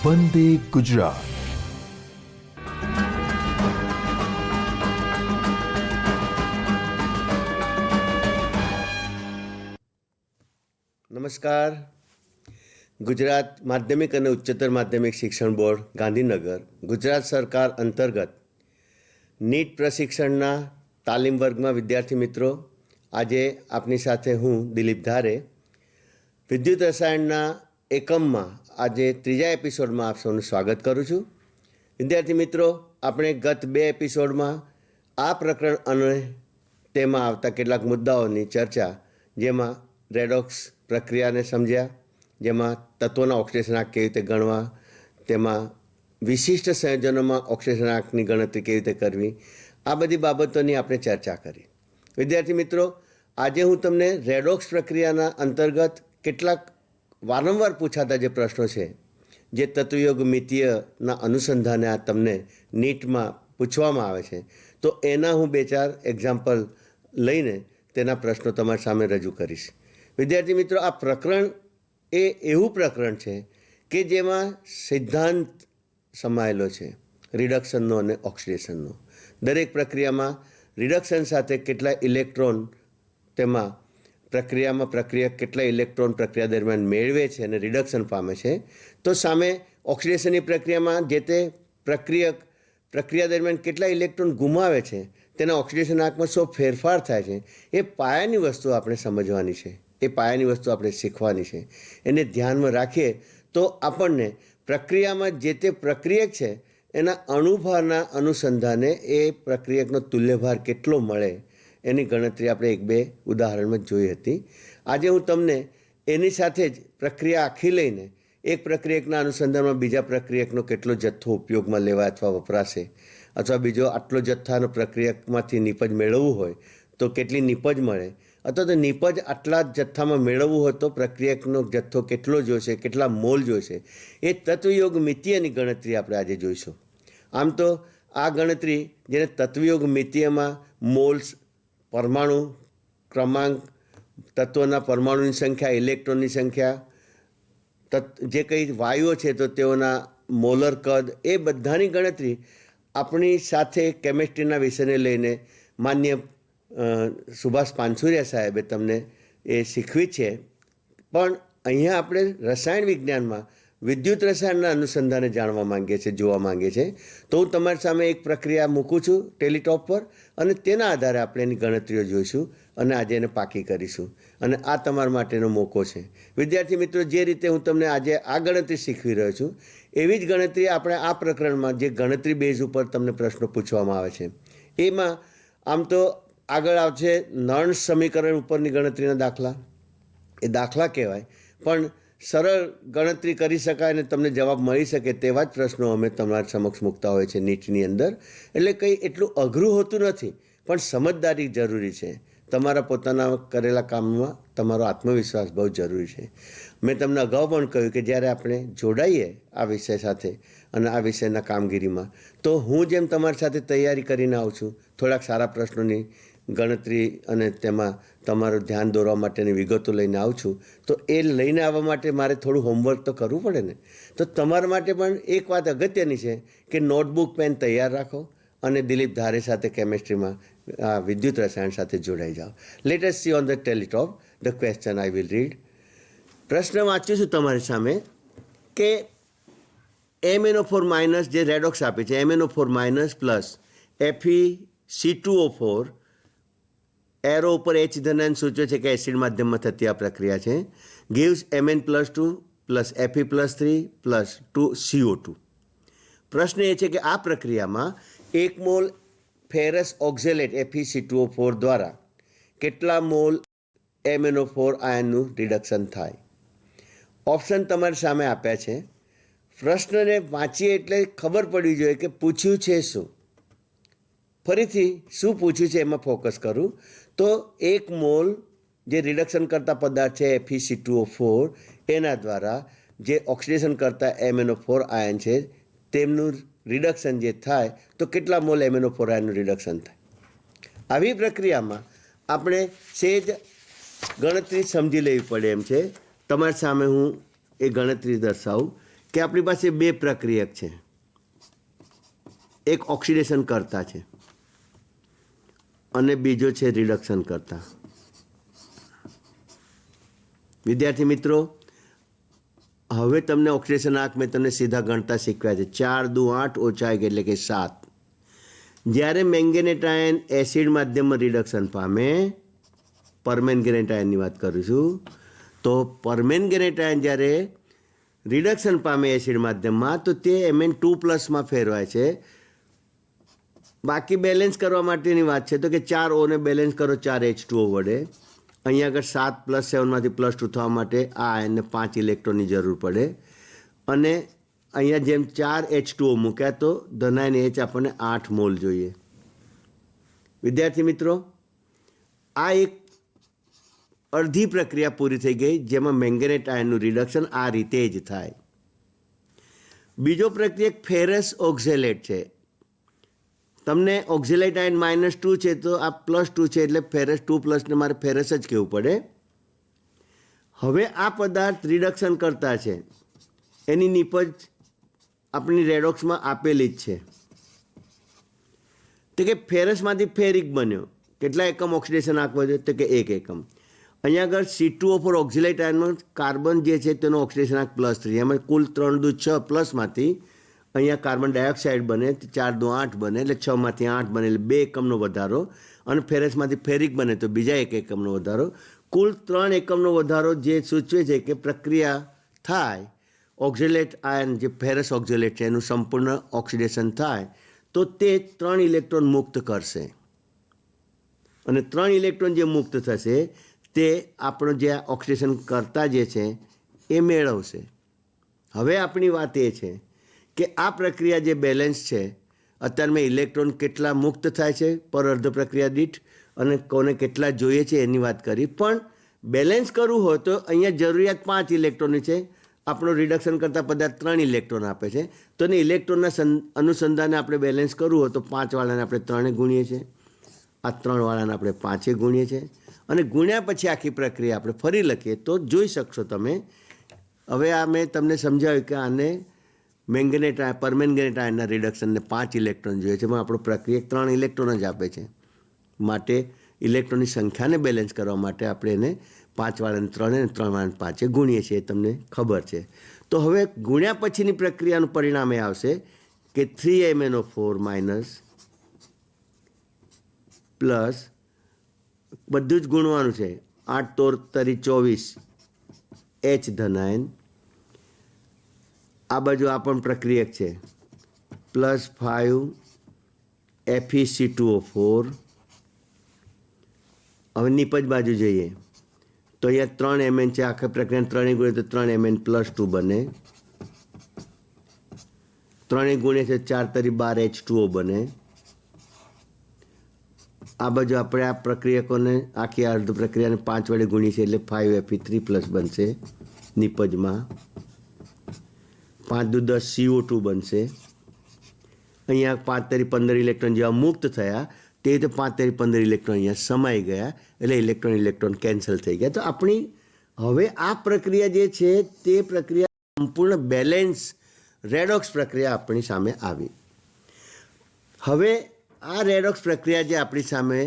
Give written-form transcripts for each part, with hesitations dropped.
વંદે ગુજરાત. નમસ્કાર. ગુજરાત માધ્યમિક અને ઉચ્ચતર માધ્યમિક શિક્ષણ બોર્ડ ગાંધીનગર ગુજરાત સરકાર અંતર્ગત નીટ પ્રશિક્ષણના તાલીમ વર્ગમાં વિદ્યાર્થી મિત્રો, આજે આપની સાથે હું દિલીપ ધારે વિદ્યુત રસાયણના એકમમાં આજે ત્રીજા એપિસોડમાં આપ સૌનું સ્વાગત કરું છું. વિદ્યાર્થી મિત્રો, આપણે ગત 2 એપિસોડમાં આ પ્રકરણ અને તેમાં આવતા કેટલાક મુદ્દાઓની ચર્ચા, જેમાં રેડોક્સ પ્રક્રિયાને સમજ્યા, જેમાં તત્વોના ઓક્સિડેશન કેવી રીતે ગણવા, તેમાં વિશિષ્ટ સંયોજનોમાં ઓક્સિડેશન ગણતરી કેવી રીતે કરવી, આ બધી બાબતોની આપણે ચર્ચા કરી. વિદ્યાર્થી મિત્રો, આજે હું તમને રેડોક્સ પ્રક્રિયાના અંતર્ગત કેટલાક વારંવાર પૂછાતા જે પ્રશ્નો છે, જે તત્વયોગ મિતીયના અનુસંધાને આ તમને નીટમાં પૂછવામાં આવે છે, તો એના હું 2-4 એક્ઝામ્પલ લઈને તેના પ્રશ્નો તમારી સામે રજૂ કરીશ. વિદ્યાર્થી મિત્રો, આ પ્રકરણ એ એવું પ્રકરણ છે કે જેમાં સિદ્ધાંત સમાયેલો છે રિડક્શનનો અને ઓક્સિડેશનનો. દરેક પ્રક્રિયામાં રિડક્શન સાથે કેટલા ઇલેક્ટ્રોન તેમાં પ્રક્રિયા કેટલા ઇલેક્ટ્રોન પ્રક્રિયા દરમિયાન મેળવે છે અને રિડક્શન પામે છે, તો સામે ઓક્સિડેશનની પ્રક્રિયામાં જે તે પ્રક્રિયા દરમિયાન કેટલા ઇલેક્ટ્રોન ગુમાવે છે, તેના ઓક્સિડેશન આંકમાં શું ફેરફાર થાય છે, એ પાયાની વસ્તુ આપણે સમજવાની છે, એ પાયાની વસ્તુ આપણે શીખવાની છે. એને ધ્યાનમાં રાખીએ તો આપણને પ્રક્રિયામાં જે તે પ્રક્રિયક છે એના અણુભારના અનુસંધાને એ પ્રક્રિયકનો તુલ્યભાર કેટલો મળે એની ગણતરી આપણે 1-2 ઉદાહરણમાં જોઈ હતી. આજે હું તમને એની સાથે જ પ્રક્રિયા આખી લઈને એક પ્રક્રિયકના અનુસંધાનમાં બીજા પ્રક્રિયકનો કેટલો જથ્થો ઉપયોગમાં લેવાય અથવા વપરાશે, અથવા બીજો આટલો જથ્થાનો પ્રક્રિયકમાંથી નિપજ મેળવવું હોય તો કેટલી નિપજ મળે, અથવા તો નિપજ આટલા જથ્થામાં મેળવવું હોય તો પ્રક્રિયકનો જથ્થો કેટલો જોઈશે, કેટલા મોલ જોઈશે, એ તત્વયોગ મિતીયની ગણતરી આપણે આજે જોઈશું. આમ તો આ ગણતરી, જેને તત્વયોગ મિતીયમાં મોલ્સ, પરમાણુ ક્રમાંક, તત્વોના પરમાણુની સંખ્યા, ઇલેક્ટ્રોનની સંખ્યા, જે કંઈ વાયુઓ છે તો તેઓના મોલર કદ, એ બધાની ગણતરી આપણી સાથે કેમેસ્ટ્રીના વિષયને લઈને માન્ય સુભાષ પાનસુરિયા સાહેબે તમને એ શીખવી છે. પણ અહીંયા આપણે રસાયણ વિજ્ઞાનમાં વિદ્યુત રસાયણના અનુસંધાને જાણવા માંગીએ છીએ, જોવા માંગીએ છીએ. તો હું તમારી સામે એક પ્રક્રિયા મૂકું છું ટેલિટોપ પર, અને તેના આધારે આપણે એની ગણતરીઓ જોઈશું અને આજે એને પાકી કરીશું. અને આ તમારા માટેનો મોકો છે. વિદ્યાર્થી મિત્રો, જે રીતે હું તમને આજે આ ગણતરી શીખવી રહ્યો છું, એવી જ ગણતરી આપણે આ પ્રકરણમાં જે ગણતરી બેઝ ઉપર તમને પ્રશ્નો પૂછવામાં આવે છે, એમાં આમ તો આગળ આવશે નર્ન્સ સમીકરણ ઉપરની ગણતરીના દાખલા. એ દાખલા કહેવાય, પણ સરળ ગણતરી કરી શકાય અને તમને જવાબ મળી શકે તેવા જ પ્રશ્નો અમે તમારી સમક્ષ મૂકતા હોય છે નીટની અંદર. એટલે કંઈ એટલું અઘરું હોતું નથી, પણ સમજદારી જરૂરી છે. તમારા પોતાના કરેલા કામમાં તમારો આત્મવિશ્વાસ બહુ જરૂરી છે. મેં તમને અગાઉ પણ કહ્યું કે જ્યારે આપણે જોડાઈએ આ વિષય સાથે અને આ વિષયના કામગીરીમાં, તો હું જેમ તમારી સાથે તૈયારી કરીને આવું છું, થોડાક સારા પ્રશ્નોની ગણતરી અને તેમાં તમારું ધ્યાન દોરવા માટેની વિગતો લઈને આવું છું, તો એ લઈને આવવા માટે મારે થોડું હોમવર્ક તો કરવું પડે ને. તો તમારા માટે પણ એક વાત અગત્યની છે કે નોટબુક, પેન તૈયાર રાખો અને દિલીપ ધારે સાથે કેમેસ્ટ્રીમાં વિદ્યુત રસાયણ સાથે જોડાઈ જાઓ. Let us see on the teletop the question I will read. પ્રશ્ન વાંચ્યું છું તમારી સામે કે MnO4- જે રેડોક્સ આપી છે, MnO4- પ્લસ FeC2O4, એરો ઉપર H ધનાન સૂચવે છે કે એસિડ માધ્યમમાં થતી આ પ્રક્રિયા છે, gives Mn+2 plus Fe+3 plus 2CO2. પ્રશ્ન એ છે કે આ પ્રક્રિયામાં 1 મોલ ફેરસ ઓક્ઝેલેટ FeC2O4 દ્વારા કેટલા મોલ MnO4 આયનનું રિડક્શન થાય. ઓપ્શન તમારી સામે આપ્યા છે. પ્રશ્નને વાંચીએ એટલે ખબર પડવી જોઈએ કે પૂછ્યું છે શું. ફરીથી શું પૂછ્યું છે એમાં ફોકસ કરું તો 1 મોલ જે રિડક્શન કરતા પદાર્થ છે FeC2O4, એના દ્વારા જે ઓક્સિડેશન કરતા MnO4 આયન છે તેમનું રિડક્શન જે થાય તો કેટલા મોલ MnO4 આયનનું રિડક્શન થાય. આવી પ્રક્રિયામાં આપણે સેજ ગણતરી સમજી લેવી પડે એમ છે. તમારી સામે હું એ ગણતરી દર્શાવું કે આપણી પાસે બે પ્રક્રિયક છે, એક ઓક્સિડેશન કરતા છે અને બીજો છે રિડક્શન કરતા. વિદ્યાર્થી મિત્રો, હવે તમને ઓક્સિડેશન આંક મેં તમને સીધા ગણતા શીખવ્યા છે. 4 દુ 8 ઓછા 1 એટલે કે 7. જ્યારે મેંગેનેટ આયન એસિડ માધ્યમમાં રિડક્શન પામે, પરમેંગેનેટ આયનની વાત કરું છું, તો પરમેંગેનેટ આયન જ્યારે રિડક્શન પામે એસિડ માધ્યમમાં તો તે Mn2+ ફેરવાય છે. બાકી બેલેન્સ કરવા માટેની વાત છે તો કે 4 O ને બેલેન્સ કરો 4 H2O વડે. અહીંયા આગળ 7 + 7 માંથી +2 થવા માટે આ આયનને 5 ઇલેક્ટ્રોનની જરૂર પડે અને અહીંયા જેમ 4 H2O મૂક્યા તો ધનાયન H આપણને 8 મોલ જોઈએ. વિદ્યાર્થી મિત્રો, આ એક અડધી પ્રક્રિયા પૂરી થઈ ગઈ જેમાં મેંગેનેટ આયનનું રિડક્શન આ રીતે જ થાય. બીજો પ્રક્રિયક ફેરસ ઓક્ઝેલેટ છે. તમને ઓક્ઝેલેટ આયન -2 છે તો આ +2 છે એટલે ફેરસ 2+ ને મારે ફેરસ જ કહેવું પડે. હવે આ પદાર્થ રિડક્શન કરતા છે, એની નીપજ આપણી રેડોક્સમાં આપેલી જ છે. તો કે ફેરસમાંથી ફેરિક બન્યો. કેટલા એકમ ઓક્સિડેશન આંકવો છે? તો કે 1 એકમ. અહીંયા આગળ C2O4 ઓક્ઝેલેટ આયનમાં કાર્બન જે છે તેનો ઓક્સિડેશન આંક +3. એમાં કુલ 3 દુ 6 પ્લસમાંથી અહીંયા કાર્બન ડાયોક્સાઇડ બને 4 દુ 8 બને એટલે 6 માંથી 8 બને એટલે 2 એકમનો વધારો અને ફેરસમાંથી ફેરિક બને તો બીજા 1 એકમનો વધારો. કુલ 3 એકમનો વધારો જે સૂચવે છે કે પ્રક્રિયા થાય, ઓક્ઝેલેટ આયન જે ફેરસ ઓક્ઝેલેટ છે એનું સંપૂર્ણ ઓક્સિડેશન થાય તો તે 3 ઇલેક્ટ્રોન મુક્ત કરશે અને 3 ઇલેક્ટ્રોન જે મુક્ત થશે તે આપણો જે ઓક્સિડેશન કરતા જે છે એ મેળવશે. હવે આપણી વાત એ છે કે આ પ્રક્રિયા જે બેલેન્સ છે, અત્યારે મેં ઇલેક્ટ્રોન કેટલા મુક્ત થાય છે પર અર્ધ પ્રક્રિયા દીઠ અને કોને કેટલા જોઈએ છે એની વાત કરી, પણ બેલેન્સ કરવું હોય તો અહીંયા જરૂરિયાત 5 ઇલેક્ટ્રોનની છે. આપણો રિડક્શન કરતા પદાર્થ 3 ઇલેક્ટ્રોન આપે છે તો એને ઇલેક્ટ્રોનના અનુસંધાને આપણે બેલેન્સ કરવું હોય તો 5 વાળાને આપણે 3 ગુણીએ છીએ, આ 3 વાળાને આપણે 5 ગુણીએ છીએ અને ગુણ્યા પછી આખી પ્રક્રિયા આપણે ફરી લખીએ તો જોઈ શકશો તમે. હવે આ મેં તમને સમજાવ્યું કે આને મેંગેનેટ પરમેંગેનેટ આયનના રિડક્શનને 5 ઇલેક્ટ્રોન જોઈએ છે, એમાં આપણો પ્રક્રિયક 3 ઇલેક્ટ્રોન જ આપે છે. માટે ઇલેક્ટ્રોનની સંખ્યાને બેલેન્સ કરવા માટે આપણે એને 5 વાળાને 3 અને 3 વાળાને 5 ગુણીએ છીએ, તમને ખબર છે. તો હવે ગુણ્યા પછીની પ્રક્રિયાનું પરિણામ એ આવશે કે 3MnO4- પ્લસ બધું જ ગુણવાનું છે, 8 તોર તરી 24 H ધનાયન. આ બાજુ આ પણ પ્રક્રિયક છે +5 FeC2O4. હવે નીપજ બાજુ જઈએ તો અહીંયા 3 Mn છે, આખા પ્રક્રિયા 3 ગુણે તો 3 Mn+2 બને, 3 ગુણે છે 4 તરી 12 H2O બને. આ બાજુ આપણે આ પ્રક્રિયકોને આખી અર્ધ પ્રક્રિયાને 5 વડે ગુણી છે એટલે 5Fe3+ બનશે નીપજમાં. 5 દુ 10 CO2 બનશે. અહીંયા 5 તરી 15 ઇલેક્ટ્રોન જેવા મુક્ત થયા તે રીતે 5 તરી 15 ઇલેક્ટ્રોન અહીંયા સમાઈ ગયા એટલે ઇલેક્ટ્રોન કેન્સલ થઈ ગયા. તો આપણી હવે આ પ્રક્રિયા જે છે તે પ્રક્રિયા સંપૂર્ણ બેલેન્સ રેડોક્સ પ્રક્રિયા આપણી સામે આવી. હવે આ રેડોક્સ પ્રક્રિયા જે આપણી સામે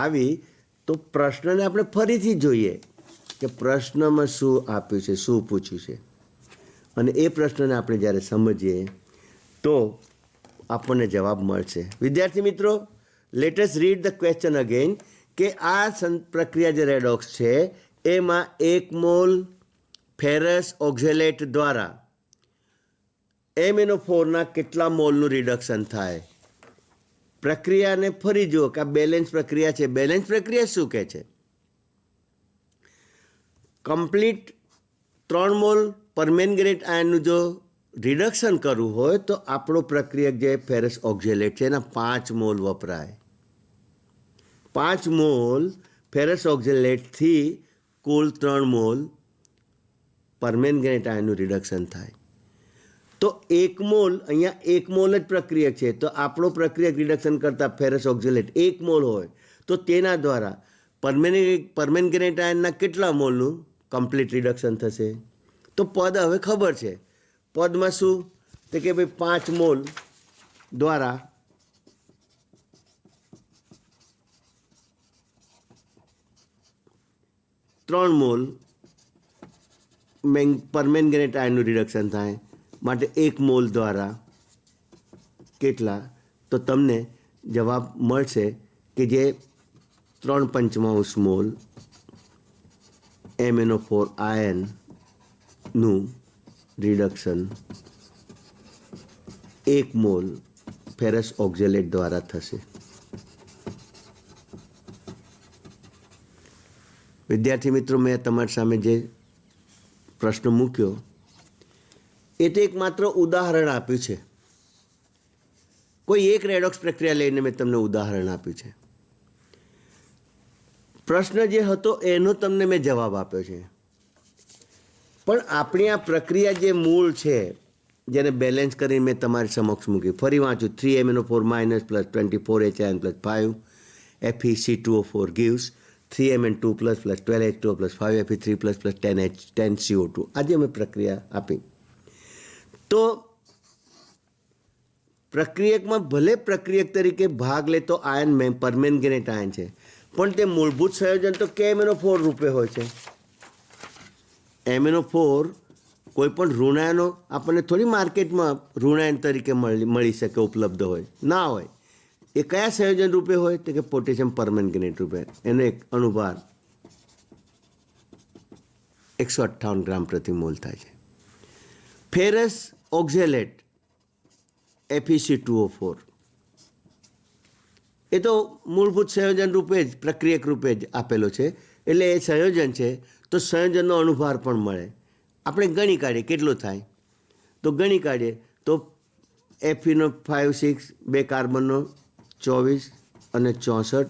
આવી તો પ્રશ્નને આપણે ફરીથી જોઈએ કે પ્રશ્નમાં શું આપ્યું છે, શું પૂછ્યું છે અને એ પ્રશ્નને આપણે જ્યારે સમજીએ તો આપણને જવાબ મળશે. વિદ્યાર્થી મિત્રો, let us read the question again કે આ પ્રક્રિયા જે રેડોક્સ છે એમાં 1 મોલ ફેરસ ઓક્ઝેલેટ દ્વારા MnO4ના કેટલા મોલનું રિડક્શન થાય. પ્રક્રિયાને ફરી જુઓ કે આ બેલેન્સ પ્રક્રિયા છે. બેલેન્સ પ્રક્રિયા શું કહે છે? કમ્પ્લીટ 3 મોલ પરમેંગેનેટ આયનનું જો રિડક્શન કરવું હોય તો આપણો પ્રક્રિયક જે ફેરસ ઓક્ઝેલેટ છે એના 5 મોલ વપરાય. 5 મોલ ફેરસ ઓક્ઝેલેટથી કુલ 3 મોલ પરમેંગેનેટ આયનનું રિડક્શન થાય. તો 1 મોલ અહીંયા 1 મોલ જ પ્રક્રિયક છે તો આપણો પ્રક્રિયક રિડક્શન કરતાં ફેરસ ઓક્ઝેલેટ 1 મોલ હોય તો તેના દ્વારા પરમેંગેનેટ આયનના કેટલા મોલનું કમ્પ્લીટ રિડક્શન થશે? તો પદ હવે ખબર છે, પદમાં શું તો કે ભાઈ 5 મોલ દ્વારા 3 મોલ પરમેંગનેટ આયનનું રિડક્શન થાય, માટે 1 મોલ દ્વારા કેટલા? તો તમને જવાબ મળશે કે જે 3/5 મોલ MnO4 આયનનું રિડક્શન 1 મોલ ફેરસ ઓક્ઝેલેટ દ્વારા થશે. વિદ્યાર્થી મિત્રો, મેં તમારી સામે જે પ્રશ્ન મૂક્યો એ તો એકમાત્ર ઉદાહરણ આપ્યું છે. કોઈ એક રેડોક્સ પ્રક્રિયા લઈને મેં તમને ઉદાહરણ આપ્યું છે. પ્રશ્ન જે હતો એનો તમને મેં જવાબ આપ્યો છે. પણ આપણી આ પ્રક્રિયા જે મૂળ છે, જેને બેલેન્સ કરીને મેં તમારી સમક્ષ મૂકી, ફરી વાંચું, 3MnO4- + 24HIN + 5 FeC2O4 gives 3Mn2 + 12H2O + 5Fe3 + 10CO2. આજે અમે પ્રક્રિયા આપી. તો પ્રક્રિયકમાં ભલે પ્રક્રિયક તરીકે ભાગ લેતો આયન પરમેંગનેટ આયન છે, પણ તે મૂળભૂત સંયોજન તો KMnO4 રૂપે હોય છે. MnO4 કોઈ પણ ઋણાયનો આપણને થોડી માર્કેટમાં ઋણાયન તરીકે મળી શકે, ઉપલબ્ધ હોય ના હોય. એ કયા સંયોજન રૂપે હોય તો કે પોટેશિયમ પરમેંગનેટ રૂપે. એનો એક અણુભાર 158 ગ્રામ પ્રતિ મોલ થાય છે. ફેરસ ઓક્ઝેલેટ FeC2O4 એ તો મૂળભૂત સંયોજન રૂપે જ, પ્રક્રિયક રૂપે જ આપેલો છે. એટલે એ સંયોજન છે તો સંયોજનનો અણુભાર પણ મળે. આપણે ગણી કાઢીએ કેટલો થાય, તો ગણી કાઢીએ તો Fe5 6 2 કાર્બનનો 24 અને 64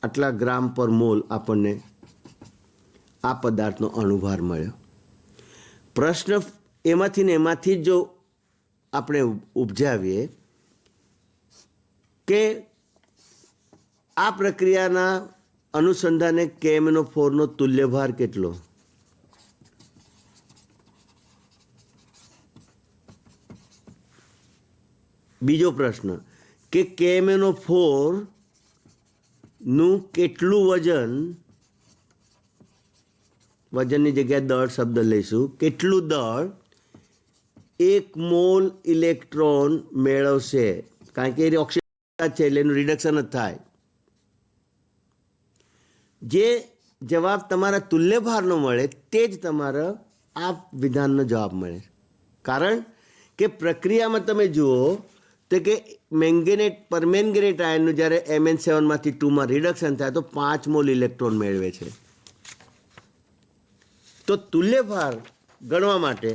આટલા ગ્રામ પર મોલ આપણને આ પદાર્થનો અણુભાર મળ્યો. પ્રશ્ન એમાંથી ને એમાંથી જો આપણે ઉપજાવીએ કે આ પ્રક્રિયાના અનુસંધાને KMnO4નો તુલ્યભાર કેટલો? બીજો પ્રશ્ન કે KMnO4 નું કેટલું વજનની જગ્યાએ દળ શબ્દ લઈશું, કેટલું દળ 1 મોલ ઇલેક્ટ્રોન મેળવશે? કારણ કે એ ઓક્સિજન છે એટલે એનું રિડક્શન જ થાય. જે જવાબ તમારા તુલ્યભારનો મળે તે જ તમારા આ વિધાનનો જવાબ મળે. કારણ કે પ્રક્રિયામાં તમે જુઓ તો કે પરમેંગનેટ આયનનું જ્યારે Mn7માંથી 2માં રિડક્શન થાય તો 5 મોલ ઇલેક્ટ્રોન મેળવે છે. તો તુલ્યભાર ગણવા માટે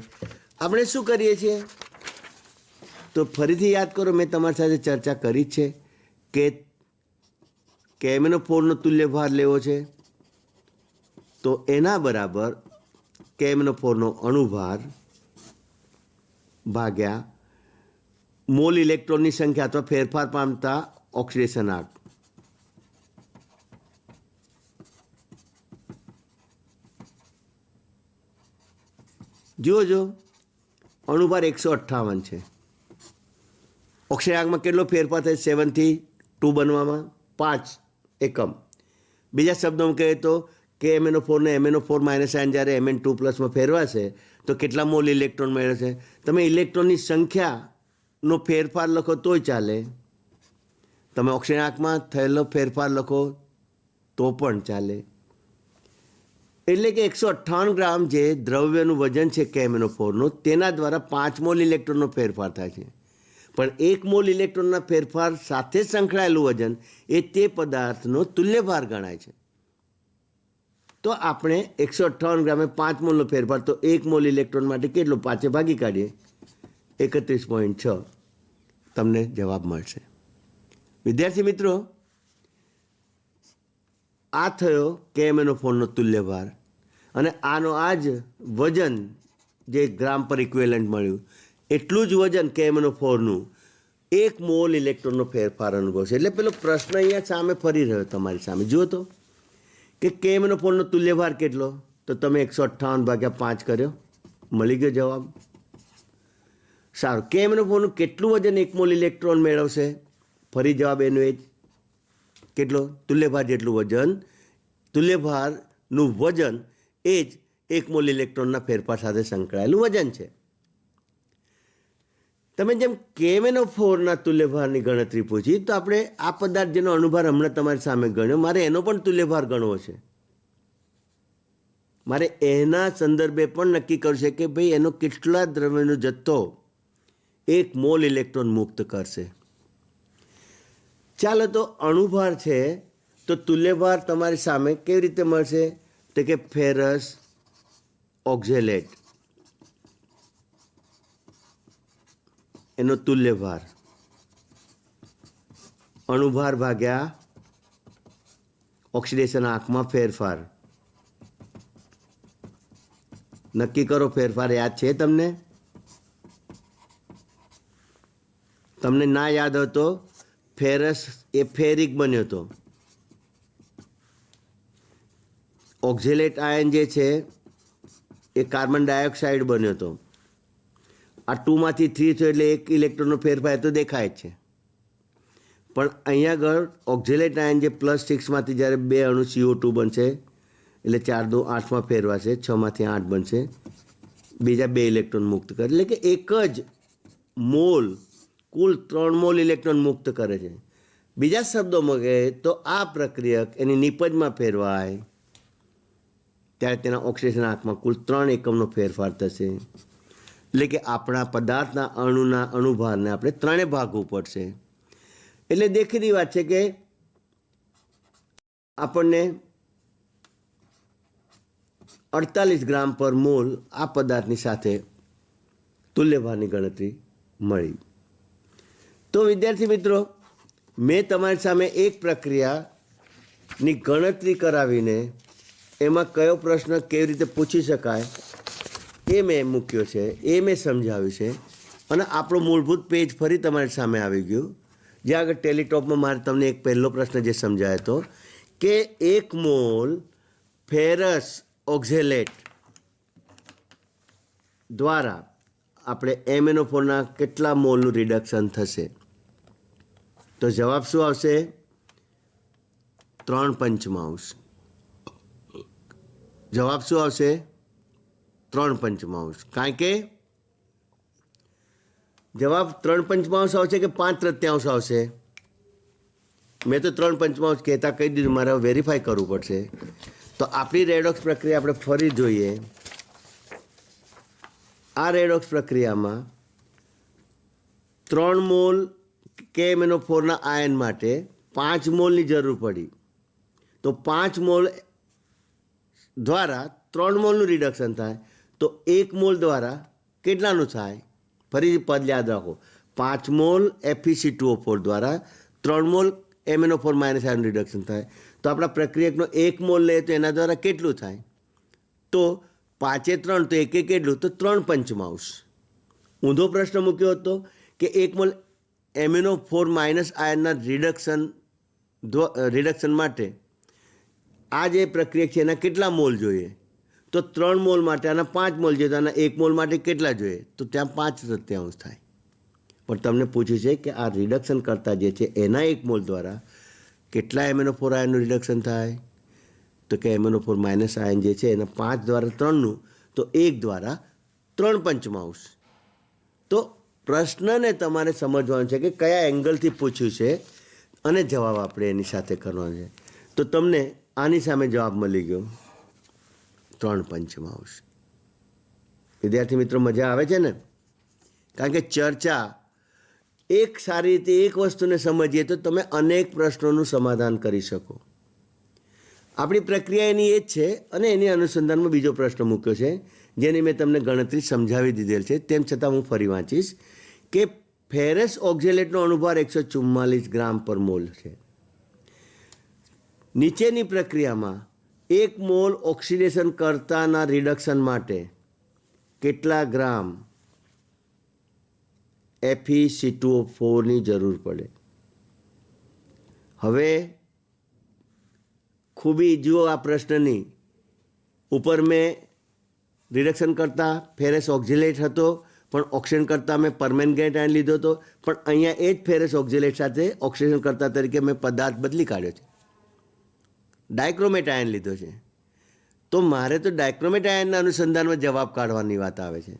આપણે શું કરીએ છીએ? તો ફરીથી યાદ કરો, મેં તમારી સાથે ચર્ચા કરી છે કે KMnO4નો તુલ્યભાર લેવો છે તો એના બરાબર KMnO4નો અણુભાર ભાગ્યા મોલ ઇલેક્ટ્રોનની સંખ્યા અથવા ફેરફાર પામતા ઓક્સિડેશન આંક. જો અણુભાર 158 છે. ઓક્સિડેશનમાં કેટલો ફેરફાર થાય? 7 થી 2 બનવામાં 5 એકમ. બીજા શબ્દોમાં કહીએ તો KMnO4 ને MnO4- આયન જ્યારે Mn2+ ફેરવાશે તો કેટલા મોલ ઇલેક્ટ્રોન મેળવશે? તમે ઇલેક્ટ્રોનની સંખ્યાનો ફેરફાર લખો તોય ચાલે, તમે ઓક્સિડેશનમાં થયેલો ફેરફાર લખો તો પણ ચાલે. એટલે કે 158 ગ્રામ જે દ્રવ્યનું વજન છે KMnO4નું, તેના દ્વારા 5 મોલ ઇલેક્ટ્રોનનો ફેરફાર થાય છે. પણ 1 મોલ ઇલેક્ટ્રોનના ફેરફાર સાથે સંકળાયેલું વજન એ તે પદાર્થનો તુલ્યભાર ગણાય છે. તો આપણે 158 ગ્રામે 5 મોલનો ફેરફાર, તો 1 મોલ ઇલેક્ટ્રોન માટે કેટલો? 5 ભાગી કાઢીએ, 31.6 તમને જવાબ મળશે. વિદ્યાર્થી મિત્રો, આ થયો KMnO4નો તુલ્યભાર. અને આનો આ જ વજન જે ગ્રામ પર ઇક્વેલન્ટ મળ્યું, એટલું જ વજન KMnO4નું 1 મોલ ઇલેક્ટ્રોનનો ફેરફાર અનુભવશે. એટલે પેલો પ્રશ્ન અહીંયા સામે ફરી રહ્યો તમારી સામે. જુઓ તો કે KMnO4નો તુલ્યભાર કેટલો, તો તમે 158/5 કર્યો, મળી ગયો જવાબ. સારું, KMnO4નું કેટલું વજન 1 મોલ ઇલેક્ટ્રોન મેળવશે? ફરી જવાબ એનો એ જ, કેટલો? તુલ્યભાર જેટલું વજન. તુલ્યભારનું વજન એ જ 1 મોલ ઇલેક્ટ્રોનના ફેરફાર સાથે સંકળાયેલું વજન છે. તમે જેમ KMnO4ના તુલ્યભારની ગણતરી પૂછી, તો આપણે આ પદાર્થ જેનો અણુભાર હમણાં તમારી સામે ગણ્યો, મારે એનો પણ તુલ્યભાર ગણવો છે. મારે એના સંદર્ભે પણ નક્કી કરવું છે કે ભાઈ એનો કેટલા દ્રવ્યનો જથ્થો 1 મોલ ઇલેક્ટ્રોન મુક્ત કરશે. ચાલો, તો અણુભાર છે, તો તુલ્યભાર તમારી સામે કેવી રીતે મળશે? તો કે ફેરસ ઓક્ઝેલેટ એનો તુલ્યભાર અણુભાર ભાગ્યા ઓક્સિડેશન આંકમાં ફેરફાર. નક્કી કરો, ફેરફાર યાદ છે તમને? તમને ના યાદ હોય તો ફેરસ એ ફેરિક બન્યો હતો. ઓક્ઝેલેટ આયન જે છે એ કાર્બન ડાયોક્સાઇડ બન્યો હતો. આ 2માંથી 3 થયો એટલે 1 ઇલેક્ટ્રોનનો ફેરફાર તો દેખાય જ છે. પણ અહીંયા આગળ ઓક્ઝેલેટ આયન જે +6માંથી જ્યારે 2 અણુ CO2 બનશે એટલે 4 2 8માં ફેરવાશે, 6માંથી 8 બનશે, બીજા 2 ઇલેક્ટ્રોન મુક્ત કરે, એટલે કે એક જ મોલ કુલ 3 મોલ ઇલેક્ટ્રોન મુક્ત કરે છે. બીજા શબ્દોમાં કહે તો આ પ્રક્રિયક એની નિપજમાં ફેરવાય ત્યારે તેના ઓક્સિડેશન આંકમાં કુલ 3 એકમનો ફેરફાર થશે. એટલે કે આપણા પદાર્થના અણુના અણુભારને આપણે 3 ભાગવું પડશે. એટલે દેખીતી વાત છે કે આપણને 48 ગ્રામ પર મોલ આ પદાર્થની સાથે તુલ્યભારની ગણતરી મળી. તો વિદ્યાર્થી મિત્રો, મેં તમારી સામે એક પ્રક્રિયાની ગણતરી કરાવીને એમાં કયો પ્રશ્ન કેવી રીતે પૂછી શકાય એ મેં મૂક્યો છે, એ મેં સમજાવ્યું છે. અને આપણું મૂળભૂત પેજ ફરી તમારી સામે આવી ગયું, જ્યાં આગળ ટેલિટોપમાં મારે તમને એક પહેલો પ્રશ્ન જે સમજાયો હતો કે 1 મોલ ફેરસ ઓક્ઝેલેટ દ્વારા આપણે MnO4ના કેટલા મોલનું રિડક્શન થશે? તો જવાબ શું આવશે? 3/5. જવાબ શું આવશે? 3/5. કારણ કે જવાબ 3/5 આવશે કે 5/3 આવશે? મેં તો 3/5 કહેતા કહી દીધું, મારે વેરીફાઈ કરવું પડશે. તો આપણી રેડોક્સ પ્રક્રિયા આપણે ફરી જોઈએ. આ રેડોક્સ પ્રક્રિયામાં 3 મોલ KMnO4ના આયન માટે 5 મોલની જરૂર પડી. તો 5 મોલ દ્વારા 3 મોલનું રિડક્શન થાય, તો 1 મોલ દ્વારા કેટલાનું થાય? ફરી પદ યાદ રાખો, 5 મોલ FeC2O4 દ્વારા 3 મોલ MnO4- આયન રિડક્શન થાય. તો આપણા પ્રક્રિયકનો 1 મોલ લે તો એના દ્વારા કેટલું થાય? તો 5 3 તો 1 કેટલું? તો 3/5. ઊંધો પ્રશ્ન મૂક્યો હતો કે 1 મોલ MnO4- આયનના રિડક્શન માટે આ જે પ્રક્રિયક છે એના કેટલા મોલ જોઈએ? તો 3 મોલ માટે આના 5 મોલ જોઈએ, તો આના 1 મોલ માટે કેટલા જોઈએ? તો ત્યાં 5/3 થાય. પણ તમને પૂછ્યું છે કે આ રિડક્શન કરતા જે છે એના 1 મોલ દ્વારા કેટલા MnO4 આયનનું રિડક્શન થાય? તો કે MnO4- આયન જે છે એના 5 દ્વારા 3નું, તો 1 દ્વારા 3/5. તો પ્રશ્નને તમારે સમજવાનું છે કે કયા એંગલથી પૂછ્યું છે અને જવાબ આપણે એની સાથે કરવાનો છે. તો તમને આની સામે જવાબ મળી ગયો 3/5. વિદ્યાર્થી મિત્રો, મજા આવે છે ને? કારણ કે ચર્ચા એક સારી રીતે એક વસ્તુને સમજીએ તો તમે અનેક પ્રશ્નોનું સમાધાન કરી શકો. આપણી પ્રક્રિયા એની એ જ છે અને એની અનુસંધાનમાં બીજો પ્રશ્ન મૂક્યો છે જેની મેં તમને ગણતરી સમજાવી દીધેલ છે. તેમ છતાં હું ફરી વાંચીશ કે ફેરસ ઓક્ઝેલેટનો અણુભાર 144 ગ્રામ પર મોલ છે. નીચેની પ્રક્રિયામાં 1 મોલ ઓક્સિડેશન કરતાના રિડક્શન માટે કેટલા ગ્રામ FeC2O4ની જરૂર પડે? હવે ખૂબી જુઓ આ પ્રશ્નની. ઉપર મેં રિડક્શન કરતાં ફેરસ ઓક્ઝિલેટ હતો, પણ ઓક્સિજન કરતાં મેં પરમેંગેનેટ આયન લીધો હતો, પણ અહીંયા એ જ ફેરસ ઓક્ઝિલેટ સાથે ઓક્સિજન કરતાં તરીકે મેં પદાર્થ બદલી કાઢ્યો છે, ડાયક્રોમેટ આયન લીધો છે. તો મારે તો ડાયક્રોમેટ આયનના અનુસંધાનમાં જવાબ કાઢવાની વાત આવે છે.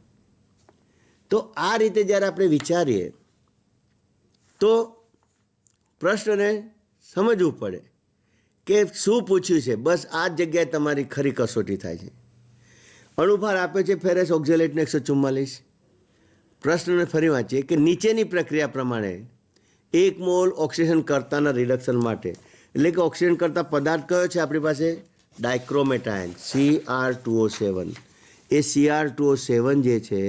તો આ રીતે જ્યારે આપણે વિચારીએ તો પ્રશ્નને સમજવું પડે કે શું પૂછ્યું છે. બસ આ જ જગ્યાએ તમારી ખરી કસોટી થાય છે. અણુભાર આપ્યો છે ફેરસ ઓક્ઝેલેટને 144. પ્રશ્નને ફરી વાંચીએ કે નીચેની પ્રક્રિયા પ્રમાણે 1 મોલ ઓક્સિજન કરતાના રિડક્શન માટે, એટલે કે ઓક્સિજન કરતા પદાર્થ કયો છે આપણી પાસે? Dichromate ion Cr2O7. એ Cr2O7 જે છે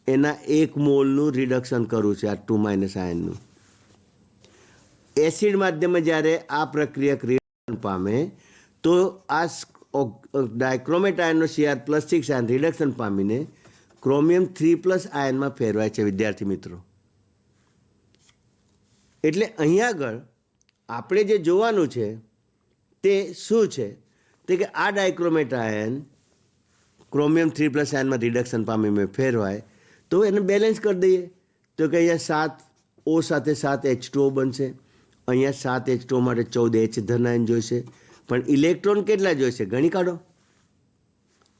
એના 1 મોલનું રિડક્શન કરવું છે આ 2- આયનનું. એસિડ માધ્યમમાં જ્યારે આ પ્રક્રિયા રિડક્શન પામે તો આ ડાયક્રોમેટ આયનનો Cr+6 આયન રિડક્શન પામીને ક્રોમિયમ 3+ આયનમાં ફેરવાય છે. વિદ્યાર્થી મિત્રો, એટલે અહીંયા આગળ આપણે જે જોવાનું છે તે શું છે? તે કે આ ડાયક્રોમેટ આયન ક્રોમિયમ 3+ આયનમાં રિડક્શન પામીને ફેરવાય તો એને બેલેન્સ કરી દઈએ. તો કે અહીંયા 7 O સાથે 7 H2O બનશે. અહીંયા 7 H2O માટે 14 H ધન આયન જોઈશે, પણ ઇલેક્ટ્રોન કેટલા જોઈશે ગણી કાઢો.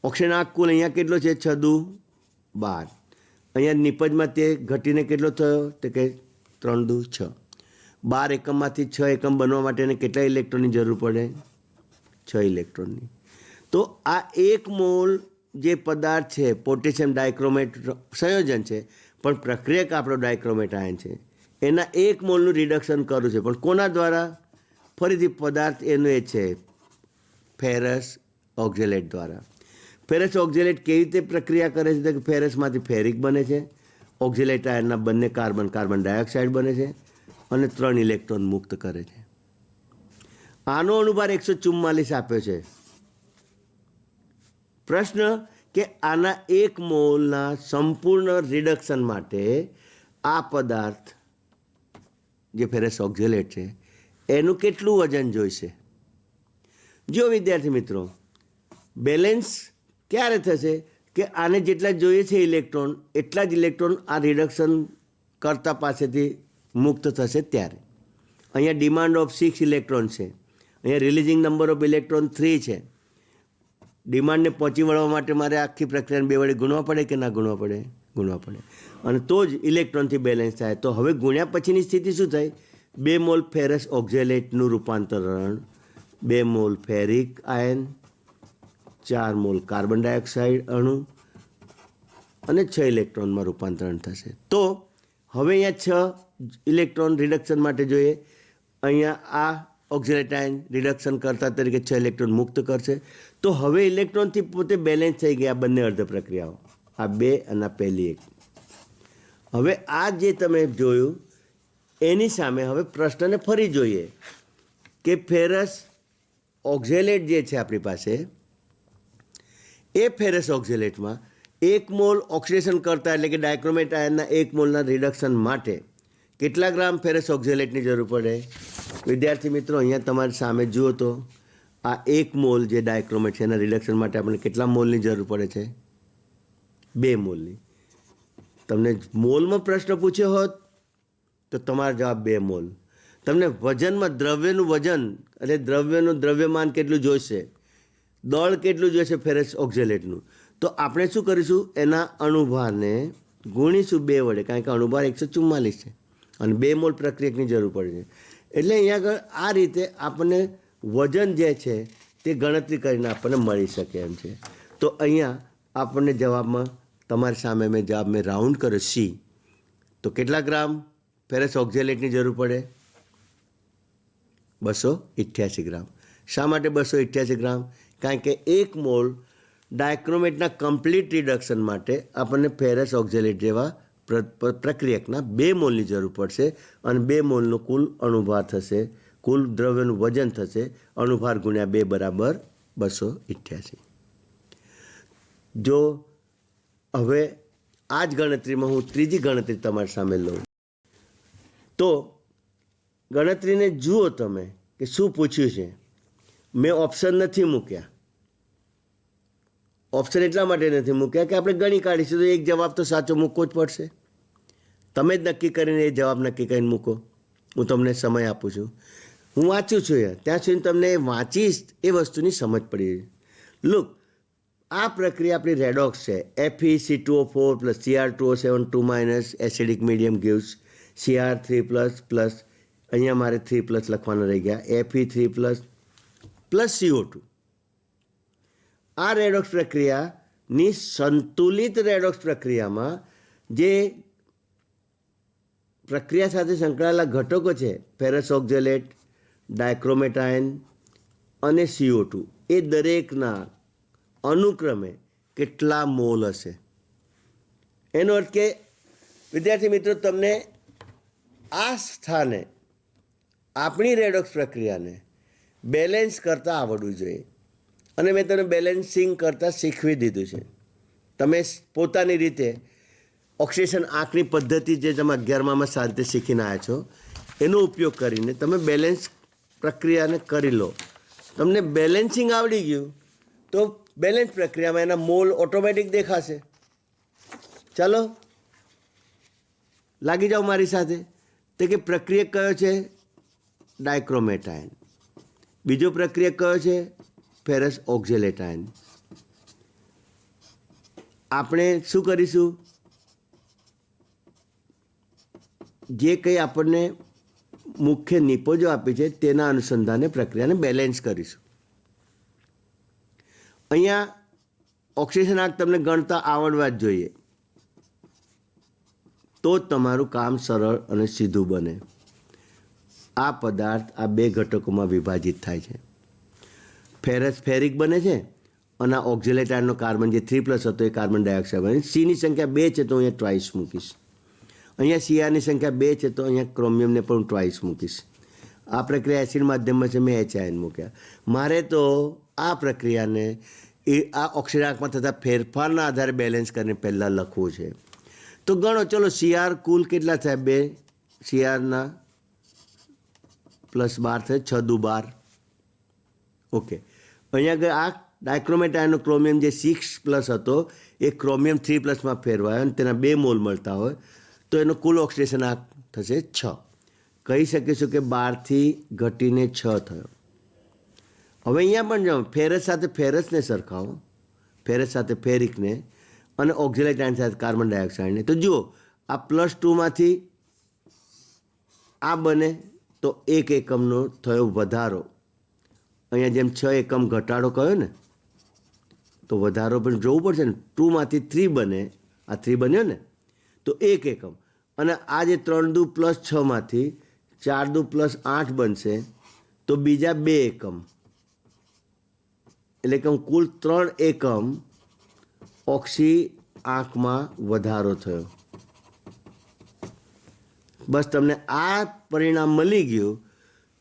ઓક્સિજન આ કુલ અહીંયા કેટલો છે? 6 દુ 12. અહીંયા નિપજમાં તે ઘટીને કેટલો થયો? તો કે 3 દુ 6. 12 એકમમાંથી 6 એકમ બનવા માટે એને કેટલા ઇલેક્ટ્રોનની જરૂર પડે? 6 ઇલેક્ટ્રોનની. તો આ 1 મોલ જે પદાર્થ છે પોટેશિયમ ડાયક્રોમેટ સંયોજન છે, પણ પ્રક્રિયક આપણો ડાયક્રોમેટ આયન છે, એના 1 મોલનું રિડક્શન કરવું છે. પણ કોના દ્વારા? ફરીથી પદાર્થ એનું એ છે ફેરસ ઓક્ઝેલેટ દ્વારા. ફેરસ ઓક્ઝેલેટ કેવી રીતે પ્રક્રિયા કરે છે? તો ફેરસમાંથી ફેરિક બને છે, ઓક્ઝેલેટ આયનના બંને કાર્બન કાર્બન ડાયોક્સાઇડ બને છે અને 3 ઇલેક્ટ્રોન મુક્ત કરે છે. આનો અણુભાર 144 આપ્યો છે. પ્રશ્ન કે આના 1 મોલના સંપૂર્ણ રિડક્શન માટે આ પદાર્થ જે ફેરસ ઓક્ઝેલેટ છે એનું કેટલું વજન જોઈશે? જો વિદ્યાર્થી મિત્રો, બેલેન્સ ક્યારે થશે? કે આને જેટલા જોઈએ છે ઇલેક્ટ્રોન એટલા જ ઇલેક્ટ્રોન આ રિડક્શન કરતા પાસેથી મુક્ત થશે ત્યારે. અહીંયા ડિમાન્ડ ઓફ 6 ઇલેક્ટ્રોન છે, અહીંયા રિલીઝિંગ નંબર ઓફ ઇલેક્ટ્રોન 3 છે. ડિમાન્ડને પહોંચી વળવા માટે મારે આખી પ્રક્રિયાને 2 વડે ગુણવા પડે કે ના ગુણવા પડે? ગુણવા પડે. અને તો જ ઇલેક્ટ્રોનથી બેલેન્સ થાય. તો હવે ગુણ્યા પછીની સ્થિતિ શું થાય? 2 મોલ ફેરસ ઓક્ઝેલેટનું રૂપાંતરણ 2 mole ferric ion, 4 mole carbon dioxide અણુ અને 6 ઇલેક્ટ્રોનમાં રૂપાંતરણ થશે. તો હવે અહીંયા 6 ઇલેક્ટ્રોન રિડક્શન માટે જોઈએ. અહીંયા આ ઓક્ઝેલેટ આયન રિડક્શન કરતા તરીકે 6 ઇલેક્ટ્રોન મુક્ત કરશે. તો હવે ઇલેક્ટ્રોનથી પોતે બેલેન્સ થઈ ગયા બંને અર્ધ પ્રક્રિયાઓ, આ 2 અને આ પહેલી 1. હવે આ જે તમે જોયું એની સામે હવે પ્રશ્નને ફરી જોઈએ કે ફેરસ ઓક્ઝેલેટ જે છે આપણી પાસે, એ ફેરસ ઓક્ઝેલેટમાં 1 મોલ ઓક્સિડેશન કરતા એટલે કે ડાયક્રોમેટ આયનના 1 મોલના રિડક્શન માટે કેટલા ગ્રામ ફેરસ ઓક્ઝેલેટની જરૂર પડે? વિદ્યાર્થી મિત્રો, અહીંયા તમારી સામે જુઓ તો આ 1 મોલ જે ડાયક્રોમેટ છે એના રિડક્શન માટે આપણને કેટલા મોલની જરૂર પડે છે? 2 મોલની. તમને મોલમાં પ્રશ્ન પૂછ્યો હોત તો તમારો જવાબ 2 મોલ. તમને વજનમાં દ્રવ્યનું વજન એટલે દ્રવ્યનું દ્રવ્યમાન કેટલું જોઈશે, દળ કેટલું જોઈશે ફેરસ ઓક્ઝેલેટનું, તો આપણે શું કરીશું? એના અણુભારને ગુણીશું 2 વડે, કારણ કે અણુભાર 144 છે અને 2 મોલ પ્રક્રિયકની જરૂર પડે છે. એટલે અહીંયા આગળ આ રીતે આપણને વજન જે છે તે ગણતરી કરીને આપણને મળી શકે એમ છે. તો અહીંયા આપણને જવાબમાં તમારી સામે મેં રાઉન્ડ કર્યો C. તો કેટલા ગ્રામ ફેરસ ઓક્ઝેલેટની જરૂર પડે? 288 ગ્રામ. શા માટે 288 ગ્રામ? કારણ કે 1 મોલ ડાયક્રોમેટના કમ્પ્લીટ રિડક્શન માટે આપણને ફેરસ ઓક્ઝેલેટ જેવા પ્રક્રિયકના 2 મોલની જરૂર પડશે અને 2 મોલનો કુલ અણુભાર થશે, કુલ દ્રવ્યનું વજન થશે અણુભાર ગુણ્યા 2 બરાબર 288. જો હવે આ જ ગણતરીમાં હું ત્રીજી ગણતરી તમારી સામે લઉં તો ગણતરીને જુઓ તમે કે શું પૂછ્યું છે. મેં ઓપ્શન નથી મૂક્યા. ઓપ્શન એટલા માટે નથી મૂક્યા કે આપણે ગણી કાઢીશું તો એક જવાબ તો સાચો મૂકવો જ પડશે. તમે જ નક્કી કરીને એ જવાબ નક્કી કરીને મૂકો. હું તમને સમય આપું છું. હું વાંચું છું યાર, ત્યાં સુધી તમને વાંચીશ એ વસ્તુની સમજ પડી. લુક, આ પ્રક્રિયા આપણી રેડોક્સ છે. FeC2O4 plus Cr2O7 2 minus acidic medium gives Cr3 plus plus અહીંયા મારે 3 પ્લસ લખવાના રહી ગયા Fe3 પ્લસ પ્લસ CO2. આ રેડોક્સ પ્રક્રિયાની સંતુલિત રેડોક્સ પ્રક્રિયામાં જે પ્રક્રિયા સાથે સંકળાયેલા ઘટકો છે ફેરસ ઓક્ઝેલેટ, ડાયક્રોમેટાઇન અને CO2 એ દરેકના અનુક્રમે કેટલા મોલ હશે. એનો અર્થ કે વિદ્યાર્થી મિત્રો તમને આ સ્થાને આપણી રેડોક્સ પ્રક્રિયાને બેલેન્સ કરતાં આવડવું જોઈએ. અને મેં તમને બેલેન્સિંગ કરતાં શીખવી દીધું છે. તમે પોતાની રીતે ઓક્સિડેશન આંકની પદ્ધતિ જે તમે 11માં સારી રીતે શીખીને આવ્યા છો એનો ઉપયોગ કરીને તમે બેલેન્સ પ્રક્રિયાને કરી લો. તમને બેલેન્સિંગ આવડી ગયું તો બેલેન્સ પ્રક્રિયામાં એના મોલ ઓટોમેટિક દેખાશે. ચાલો લાગી જાઓ મારી સાથે. તો કે પ્રક્રિયક કયો છે? ડાયક્રોમેટાઇન. બીજો પ્રક્રિયક કયો છે? ફેરસ ઓક્ઝેલેટાઇન. આપણે શું કરીશું? જે કંઈ આપણને મુખ્ય નિપજો આપી છે તેના અનુસંધાને પ્રક્રિયાને બેલેન્સ કરીશું. અહીંયા ઓક્સિડેશન આંક તમને ગણતા આવડવા જ જોઈએ, તો જ તમારું કામ સરળ અને સીધું બને. આ પદાર્થ આ બે ઘટકોમાં વિભાજિત થાય છે. ફેરસ ફેરિક બને છે અને ઓક્ઝેલેટાઇનનો કાર્બન જે 3+ હતો એ કાર્બન ડાયોક્સાઇડ બને. સીની સંખ્યા 2 છે તો અહીંયા ટ્વાઇસ મૂકીશ. અહીંયા સીઆરની સંખ્યા 2 છે તો અહીંયા ક્રોમિયમને પણ ટ્વાઇસ મૂકીશ. આ પ્રક્રિયા એસિડ માધ્યમમાં છે, મેં HIN મૂક્યા. મારે તો આ પ્રક્રિયાને આ ઓક્સિડાંકમાં થતા ફેરફારના આધારે બેલેન્સ કરીને પહેલાં લખવું છે. તો ગણો ચલો, CR કુલ કેટલા થાય? 2 CRના પ્લસ 12 થાય, 6 દુ 12. ઓકે, અહીંયા આ ડાયક્રોમેટાઇનનો ક્રોમિયમ જે 6+ હતો એ ક્રોમિયમ 3+માં ફેરવાયો અને તેના 2 મોલ મળતા હોય તો એનો કુલ ઓક્સિડેશન આંક થશે 6. કહી શકીશું કે 12થી ઘટીને 6 થયો. હવે અહીંયા પણ જાઓ, ફેરસ સાથે ફેરસને સરખાવો, ફેરસ સાથે ફેરિકને અને ઓક્ઝેલેટાઇન સાથે કાર્બન ડાયોક્સાઇડને. તો જુઓ, આ +2માંથી આ બને તો 1 એકમનો થયો વધારો. અહીંયા જેમ 6 એકમ ઘટાડો કયો ને, તો વધારો પણ જોવું પડશે ને. 2માંથી 3 બને, આ 3 બન્યો ને, તો 1 એકમ. અને આ જે 3 દુ +6માંથી 4 દુ +8 બનશે તો બીજા 2 એકમ, એટલે કે કુલ 3 એકમ ઓક્સી આંકમાં વધારો થયો. બસ તમને આ પરિણામ મળી ગયું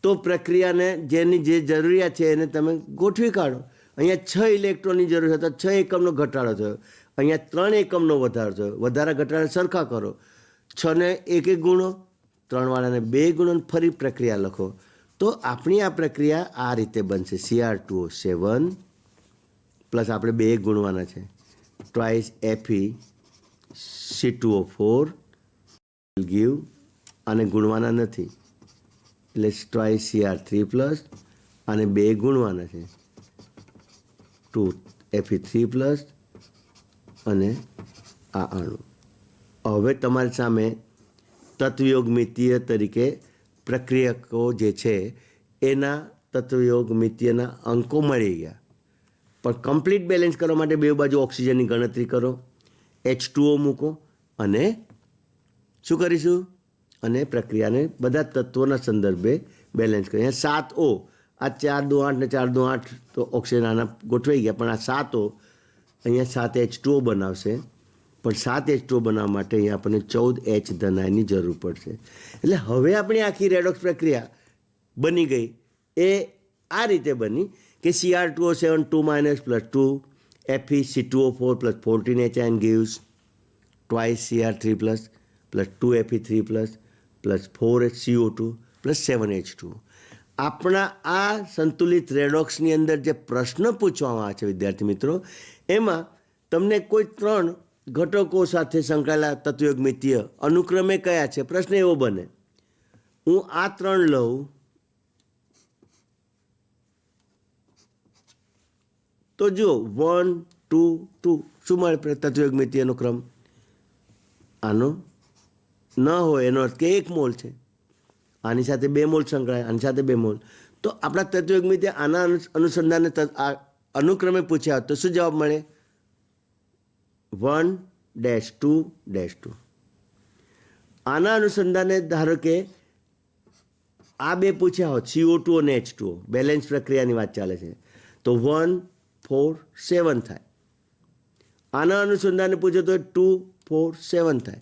તો પ્રક્રિયાને જેની જે જરૂરિયાત છે એને તમે ગોઠવી કાઢો. અહીંયા 6 ઇલેક્ટ્રોનની જરૂર હતા, 6 એકમનો ઘટાડો થયો. અહીંયા 3 એકમનો વધારો થયો. વધારા ઘટાડા સરખા કરો. 6 ને 1 ગુણો, 3 વાળાને 2 ગુણો, ફરી પ્રક્રિયા લખો. તો આપણી આ પ્રક્રિયા આ રીતે બનશે. Cr2O7 પ્લસ આપણે 2 ગુણવાના છે, ટ્વાઇસ FeC2O4 ગીવ, આને ગુણવાના નથી એટલે ટ્વાઇસ Cr3 પ્લસ, આને 2 ગુણવાના છે, 2 Fe3 પ્લસ અને આ અણુ. હવે તમારી સામે તત્વયોગમિતીય તરીકે પ્રક્રિયકો જે છે એના તત્વયોગમિતીયના અંકો મળી ગયા. પણ કમ્પ્લીટ બેલેન્સ કરવા માટે બે બાજુ ઓક્સિજનની ગણતરી કરો, H2O મૂકો અને શું કરીશું? અને પ્રક્રિયાને બધા તત્વોના સંદર્ભે બેલેન્સ કરીએ. અહીંયા 7O, આ 4 દુ 8 ને 4 દુ 8 તો ઓક્સિજન આના ગોઠવાઈ ગયા, પણ આ 7O અહીંયા 7 H2O બનાવશે. પણ 7 H2O બનાવવા માટે અહીંયા આપણને 14 H ધનાયની જરૂર પડશે. એટલે હવે આપણી આખી રેડોક્સ પ્રક્રિયા બની ગઈ. એ આ રીતે બની કે Cr2O7 2 minus plus 2 FeC2O4 plus 14 HIN gives twice Cr3 plus 2 Fe3 plus 4 CO2 plus 7 H2. આપણા આ સંતુલિત રેડોક્સની અંદર જે પ્રશ્ન પૂછવામાં આવે છે વિદ્યાર્થી મિત્રો, એમાં તમને કોઈ 3 ઘટકો સાથે સંકળાયેલા તત્વયોગમિતીય અનુક્રમે કયા છે, પ્રશ્ન એવો બને. હું આ 3 લઉં તો જુઓ 1 2 2 શું મળે તત્વયોગમિતીયનો ક્રમ? આનો ન હોય એનો અર્થ કે 1 મોલ છે. આની સાથે 2 મોલ સંકળાય, આની સાથે 2 મોલ. તો આપણા તત્વયોગમિતીય આના અનુસંધાને અનુક્રમે પૂછ્યા તો શું જવાબ મળે? 1-2-2. આના અનુસંધાને ધારો કે આ 2 પૂછ્યા હોત, CO2 અને H2O, બેલેન્સ પ્રક્રિયાની વાત ચાલે છે, તો 1 4 7 થાય. આના અનુસંધાને પૂછે તો 2 4 7 થાય.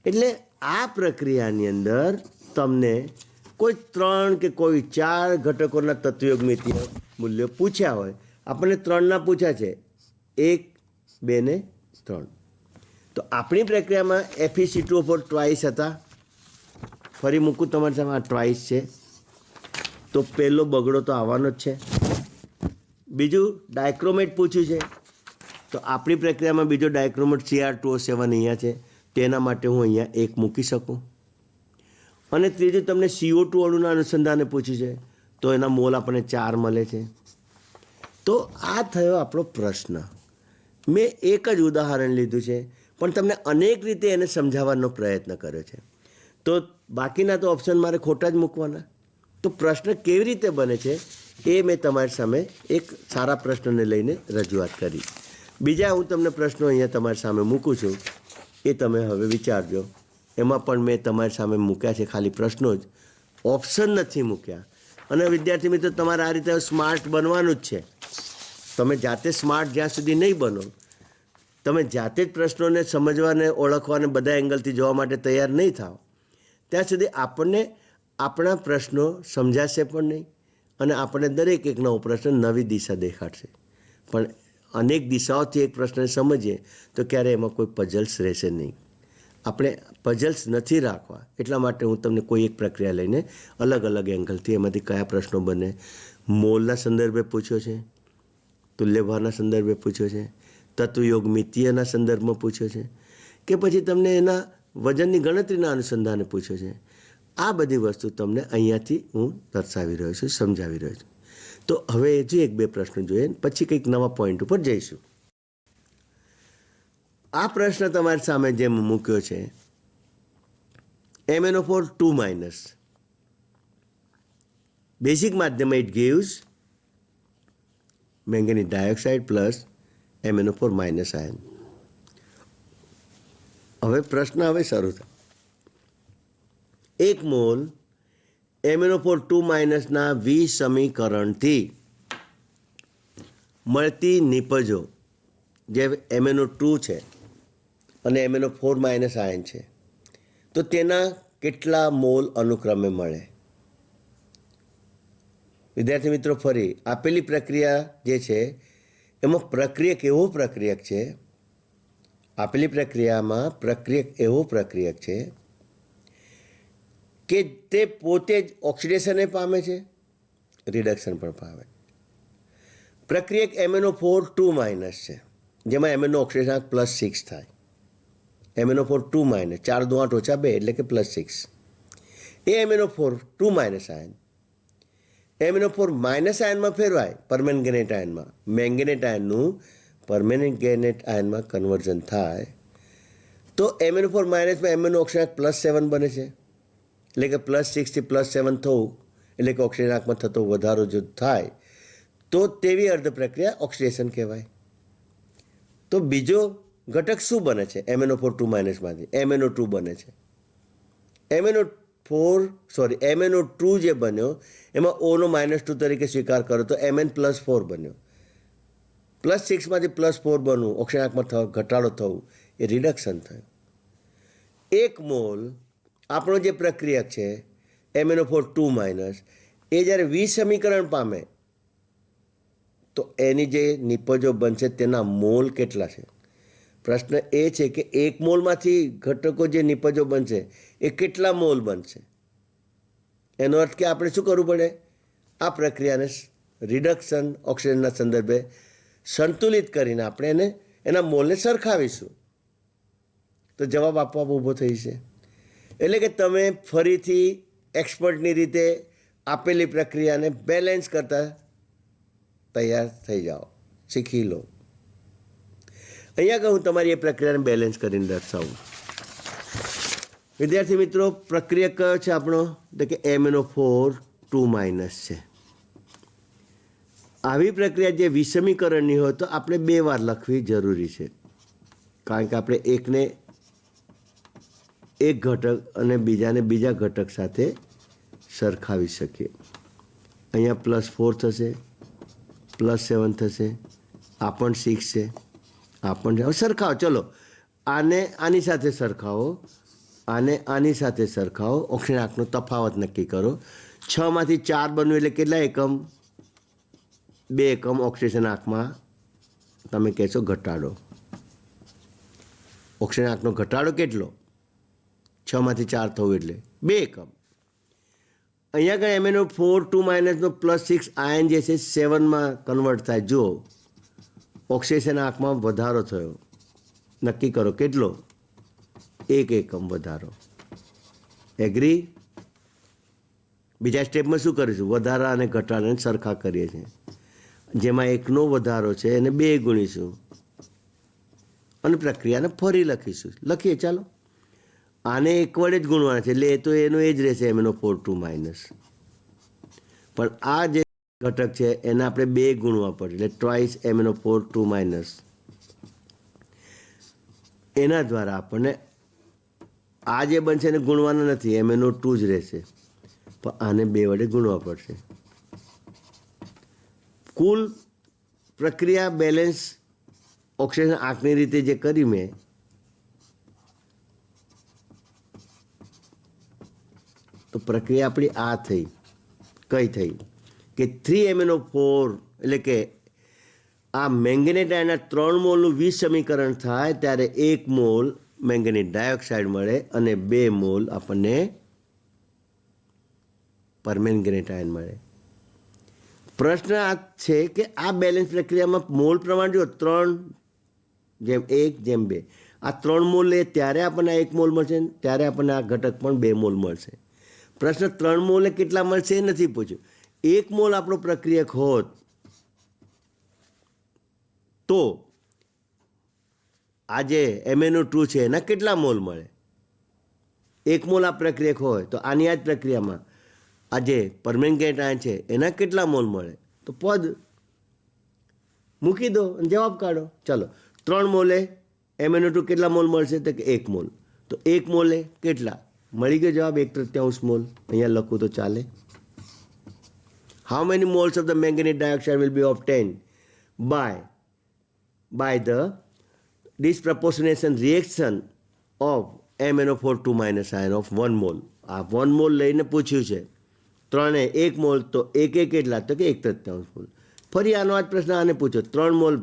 એટલે આ પ્રક્રિયાની અંદર તમને કોઈ 3 કે કોઈ 4 ઘટકોના તત્વયોગમિતીય મૂલ્યો પૂછ્યા હોય. આપણને 3ના પૂછ્યા છે, 1 2 ને 3. તો આપણી પ્રક્રિયામાં FeC2O4 ટ્વાઇસ હતા. ફરી મૂકું તમારી સામે, આ ટ્વાઇસ છે, તો પહેલો બગડો તો આવવાનો જ છે. બીજું ડાયક્રોમેટ પૂછ્યું છે, તો આપણી પ્રક્રિયામાં બીજો ડાયક્રોમેટ Cr2O7 અહીંયા છે, તેના માટે હું અહીંયા 1 મૂકી શકું. અને ત્રીજું તમને CO2 અણુના અનુસંધાને પૂછ્યું છે, તો એના મોલ આપણને 4 મળે છે. તો આ થયો આપણો પ્રશ્ન. મેં એક જ ઉદાહરણ લીધું છે, પણ તમને અનેક રીતે એને સમજાવવાનો પ્રયત્ન કર્યો છે. તો બાકીના તો ઓપ્શન મારે ખોટા જ મૂકવાના. તો પ્રશ્ન કેવી રીતે બને છે એ મેં તમારી સામે એક સારા પ્રશ્નને લઈને રજૂઆત કરી. બીજા હું તમને પ્રશ્નો અહીંયા તમારી સામે મૂકું છું, એ તમે હવે વિચારજો. એમાં પણ મેં તમારી સામે મૂક્યા છે ખાલી પ્રશ્નો જ, ઓપ્શન નથી મૂક્યા. અને વિદ્યાર્થી મિત્રો, તમારે આ રીતે સ્માર્ટ બનવાનું જ છે. તમે જાતે સ્માર્ટ જ્યાં સુધી નહીં બનો, તમે જાતે જ પ્રશ્નોને સમજવાને, ઓળખવાને, બધા એંગલથી જોવા માટે તૈયાર નહીં થાઓ, ત્યાં સુધી આપણને આપણા પ્રશ્નો સમજાશે પણ નહીં. અને આપણને દરેક એક નવો પ્રશ્ન નવી દિશા દેખાડશે. પણ અનેક દિશાઓથી એક પ્રશ્નને સમજીએ તો ક્યારેય એમાં કોઈ પઝલ્સ રહેશે નહીં. આપણે પઝલ્સ નથી રાખવા, એટલા માટે હું તમને કોઈ એક પ્રક્રિયા લઈને અલગ અલગ એંગલથી એમાંથી કયા પ્રશ્નો બને, મોલના સંદર્ભે પૂછ્યો છે, તુલ્યભારના સંદર્ભે પૂછ્યો છે, તત્વયોગમિતીયના સંદર્ભમાં પૂછ્યો છે, કે પછી તમને એના વજનની ગણતરીના અનુસંધાને પૂછ્યો છે. આ બધી વસ્તુ તમને અહીંયાથી હું દર્શાવી રહ્યો છું, સમજાવી રહ્યો છું. તો હવે હજી 1-2 પ્રશ્નો જોઈએ, પછી કંઈક નવા પોઈન્ટ ઉપર જઈશું. આ પ્રશ્ન તમારી સામે જેમ મૂક્યો છે, MnO4 2-, બેઝિક માધ્યમમાં it gives manganese dioxide plus MnO4- ion. હવે પ્રશ્ન શરૂ થાય. 1 મોલ MnO4 2- ના વિસમીકરણથી મળતી નિપજો જે MnO2 છે અને MnO4- આયન છે, તો તેના કેટલા મોલ અનુક્રમે મળે? વિદ્યાર્થી મિત્રો, ફરી આપેલી પ્રક્રિયા જે છે એમાં પ્રક્રિયક એવો પ્રક્રિયક છે, આપેલી પ્રક્રિયામાં પ્રક્રિયક એવો પ્રક્રિયક છે કે તે પોતે જ ઓક્સિડેશને પામે છે, રિડક્શન પણ પામે. પ્રક્રિયક MnO4 2- છે, જેમાં MnO ઓક્સિડેશન +6 થાય. MnO4 2- 4 × 8 - 2 એટલે કે +6. એ MnO4 2- આયન MnO4- આયનમાં ફેરવાય પરમેંગેનેટ આયનમાં, મેંગેનેટ આયનનું પરમેંગેનેટ આયનમાં કન્વર્ઝન થાય, તો MnO4- માં MnO ઓક્સિડેશન +7 બને છે. એટલે કે +6 થી +7 થવું, એટલે કે ઓક્સિજનાંકમાં થતો વધારો જો થાય તો તેવી અર્ધ પ્રક્રિયા ઓક્સિડેશન કહેવાય. તો બીજો ઘટક શું બને છે MnO4 2- માંથી? MnO2 બને છે. MnO2 જે બન્યો એમાં O નો -2 તરીકે સ્વીકાર કરો તો Mn+4 બન્યો. +6 માંથી +4 બનવું, ઓક્સિજનાંકમાં ઘટાડો થવું, એ રિડક્શન થયું. 1 મોલ આપણો જે પ્રક્રિયક છે MnO4 2- એ જ્યારે વિસમીકરણ પામે તો એની જે નિપજો બનશે તેના મોલ કેટલા છે? પ્રશ્ન એ છે કે 1 મોલમાંથી ઘટકો જે નિપજો બનશે એ કેટલા મોલ બનશે? એનો અર્થ કે આપણે શું કરવું પડે? આ પ્રક્રિયાને રિડક્શન ઓક્સિજનના સંદર્ભે સંતુલિત કરીને આપણે એને એના મોલને સરખાવીશું તો જવાબ આપવા ઊભો થઈ છે. એટલે કે તમે ફરીથી એક્સપર્ટની રીતે આપેલી પ્રક્રિયાને બેલેન્સ કરતા તૈયાર થઈ જાઓ, શીખી લો. અહીંયા કે હું તમારી એ પ્રક્રિયાને બેલેન્સ કરીને દર્શાવું. વિદ્યાર્થી મિત્રો, પ્રક્રિયા કયો છે આપણો? તો કે MnO4 2- છે. આવી પ્રક્રિયા જે વિષમીકરણની હોય તો આપણે 2 વાર લખવી જરૂરી છે, કારણ કે આપણે એકને એક ઘટક અને બીજાને બીજા ઘટક સાથે સરખાવી શકીએ. અહીંયા +4 થશે, +7 થશે, આ પણ 6 છે, આ પણ સરખાવો. ચલો, આને આની સાથે સરખાવો, આને આની સાથે સરખાવો, ઓક્સિજન આંકનો તફાવત નક્કી કરો. 6માંથી 4 બનવું એટલે કેટલા એકમ? 2 એકમ ઓક્સિજન આંકમાં તમે કહેશો ઘટાડો. ઓક્સિજન આંકનો ઘટાડો કેટલો? 6માંથી 4 થવું એટલે 2 એકમ. અહીંયા આગળ MnO4 2- નો +6 આયન જે છે 7માં કન્વર્ટ થાય. જુઓ, ઓક્સિજન આંકમાં વધારો થયો. નક્કી કરો કેટલો? 1 એકમ વધારો. એગ્રી? બીજા સ્ટેપમાં શું કરીશું? વધારા અને ઘટાડાને સરખા કરીએ છીએ. જેમાં 1નો વધારો છે એને 2 ગુણીશું અને પ્રક્રિયાને ફરી લખીશું. લખીએ, ચાલો. આને 1 વડે જ ગુણવાના છે એટલે એ તો એનું એ જ રહેશે MnO4 2-. પણ આ જે ઘટક છે એને આપણે 2 ગુણવા પડે એટલે ટ્વાઇસ MnO4 2-. એના દ્વારા આપણને આ જે બનશે એને ગુણવાના નથી, MnO2 જ રહેશે, પણ આને 2 વડે ગુણવા પડશે. કુલ પ્રક્રિયા બેલેન્સ ઓક્સિજન આંકની રીતે જે કરી મેં, તો પ્રક્રિયા આપણી આ થઈ. કઈ થઈ? કે 3 MnO4 એટલે કે આ મેંગેનેટ આયનના 3 મોલનું વિષમીકરણ થાય ત્યારે 1 મોલ મેંગેનીઝ ડાયોક્સાઇડ મળે અને 2 મોલ આપણને પરમેંગેનેટ આયન મળે. પ્રશ્ન આ છે કે આ બેલેન્સ પ્રક્રિયામાં મોલ પ્રમાણ જો 3:1:2. આ 3 મોલ લે ત્યારે આપણને 1 મોલ મળશે, ત્યારે આપણને આ ઘટક પણ 2 મોલ મળશે. પ્રશ્ન 3 મોલે કેટલા મળશે એ નથી પૂછ્યું. 1 મોલ આપણો પ્રક્રિયક હોત તો આ જે MnO2 છે એના કેટલા મોલ મળે? 1 મોલ આ પ્રક્રિયક હોય તો આની આ જ પ્રક્રિયામાં આ જે પરમેંગેનેટ આયન છે એના કેટલા મોલ મળે? તો પદ મૂકી દો અને જવાબ કાઢો. ચલો, 3 મોલે MnO2 કેટલા મોલ મળશે? તો કે 1 મોલ. તો 1 મોલે કેટલા? મળી ગયો જવાબ, 1/3 મોલ. અહીંયા લખું તો ચાલે. How many moles of the manganese dioxide will be obtained by the disproportionation reaction of MnO4 2- ion of 1 mole. આ 1 મોલ લઈને પૂછ્યું છે. 3 એ 1 મોલ તો 1 કેટલા? તો કે 1/3 મોલ. ફરી આનો આ જ પ્રશ્ન આને પૂછો. 3 મોલ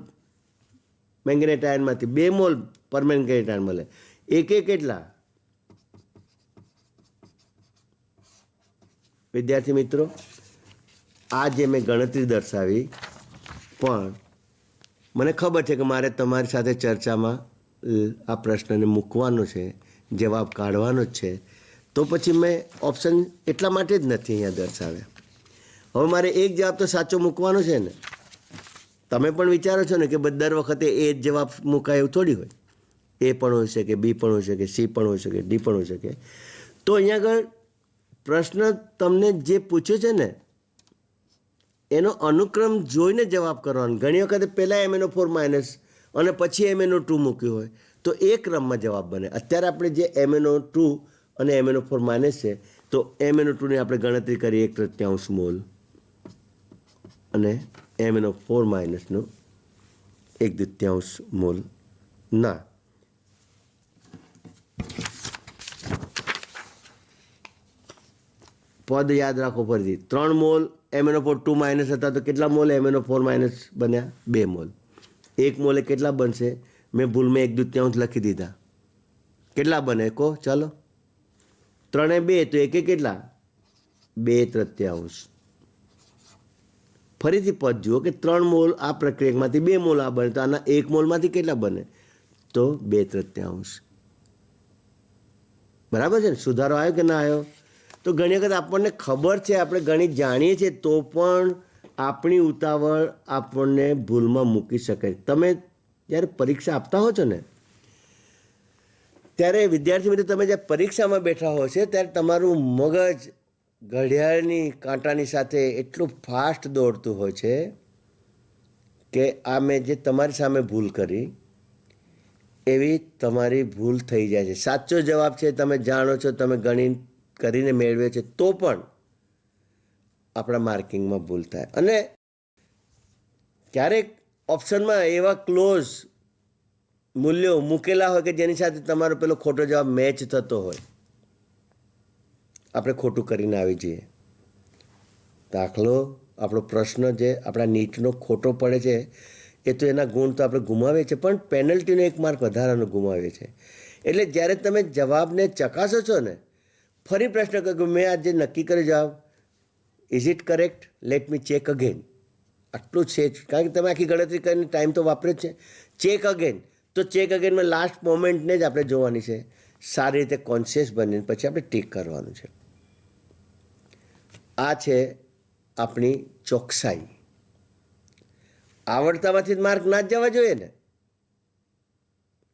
મેંગેનેટ આયનમાંથી 2 મોલ પરમેંગેનેટ આયન મળે. 1 કેટલા? વિદ્યાર્થી મિત્રો, આ જે મેં ગણતરી દર્શાવી, પણ મને ખબર છે કે મારે તમારી સાથે ચર્ચામાં આ પ્રશ્નને મૂકવાનો છે, જવાબ કાઢવાનો જ છે, તો પછી મેં ઓપ્શન એટલા માટે જ નથી અહીંયા દર્શાવ્યા. હવે મારે એક જવાબ તો સાચો મૂકવાનો છે ને. તમે પણ વિચારો છો ને કે દર વખતે એ જ જવાબ મુકાય એવું થોડી હોય. એ પણ હોઈ શકે, બી પણ હોઈ શકે, સી પણ હોઈ શકે, ડી પણ હોઈ શકે. તો અહીંયા આગળ પ્રશ્ન તમને જે પૂછ્યો છે ને એનો અનુક્રમ જોઈને જવાબ કરવાનો. ઘણી વખતે પહેલાં MnO4- અને પછી MnO2 મૂક્યું હોય તો એ ક્રમમાં જવાબ બને. અત્યારે આપણે જે MnO2 અને MnO4- છે તો MnO2ની આપણે ગણતરી કરીએ 1/3 મોલ અને MnO4- 1/2 મોલ ના. પદ યાદ રાખો ફરીથી. 3 મોલ MnO4 2- હતા તો કેટલા મોલ MnO4- બન્યા? 2 મોલ. 1 મોલે કેટલા બનશે? મેં ભૂલમાં 1/2 લખી દીધા. કેટલા બને કહો? ચાલો, 3 એ 2 તો 1 કેટલા? 2/3. ફરીથી પદ જુઓ કે 3 મોલ આ પ્રક્રિયકમાંથી 2 મોલ આ બને, તો આના 1 મોલમાંથી કેટલા બને? તો 2/3. બરાબર છે ને? સુધારો આવ્યો કે ના આવ્યો? તો ઘણી વખત આપણને ખબર છે, આપણે ગણિત જાણીએ છીએ, તો પણ આપણી ઉતાવળ આપણને ભૂલમાં મૂકી શકે. તમે જ્યારે પરીક્ષા આપતા હો છો ને, ત્યારે વિદ્યાર્થી મિત્રો તમે જ્યારે પરીક્ષામાં બેઠા હો છો ત્યારે તમારું મગજ ઘડિયાળની કાંટાની સાથે એટલું ફાસ્ટ દોડતું હોય છે કે આ મેં જે તમારી સામે ભૂલ કરી એવી તમારી ભૂલ થઈ જાય છે. સાચો જવાબ છે, તમે જાણો છો, તમે ગણિત કરીને મેળવે છે, તો પણ આપણા માર્કિંગમાં ભૂલ થાય. અને ક્યારેક ઓપ્શનમાં એવા ક્લોઝ મૂલ્યો મૂકેલા હોય કે જેની સાથે તમારો પેલો ખોટો જવાબ મેચ થતો હોય, આપણે ખોટું કરીને આવી જઈએ. દાખલો આપણો પ્રશ્ન જે આપણા નીટનો ખોટો પડે છે એ તો એના ગુણ તો આપણે ગુમાવીએ છીએ, પણ પેનલ્ટીનો 1 માર્ક વધારાનો ગુમાવીએ છીએ. એટલે જ્યારે તમે જવાબને ચકાસો છો ને, ફરી પ્રશ્ન કરો કે મેં આજે નક્કી કર્યો જવાબ, is it correct, let me check again. આટલું છે જ, કારણ કે તમે આખી ગણતરી કરીને ટાઈમ તો વાપરે જ છે. ચેક અગેન, તો ચેક અગેનમાં લાસ્ટ મોમેન્ટને જ આપણે જોવાની છે, સારી રીતે કોન્શિયસ બનીને પછી આપણે ટીક કરવાનું છે. આ છે આપણી ચોકસાઈ. આવડતામાંથી જ માર્ક ના જ જવા જોઈએ ને.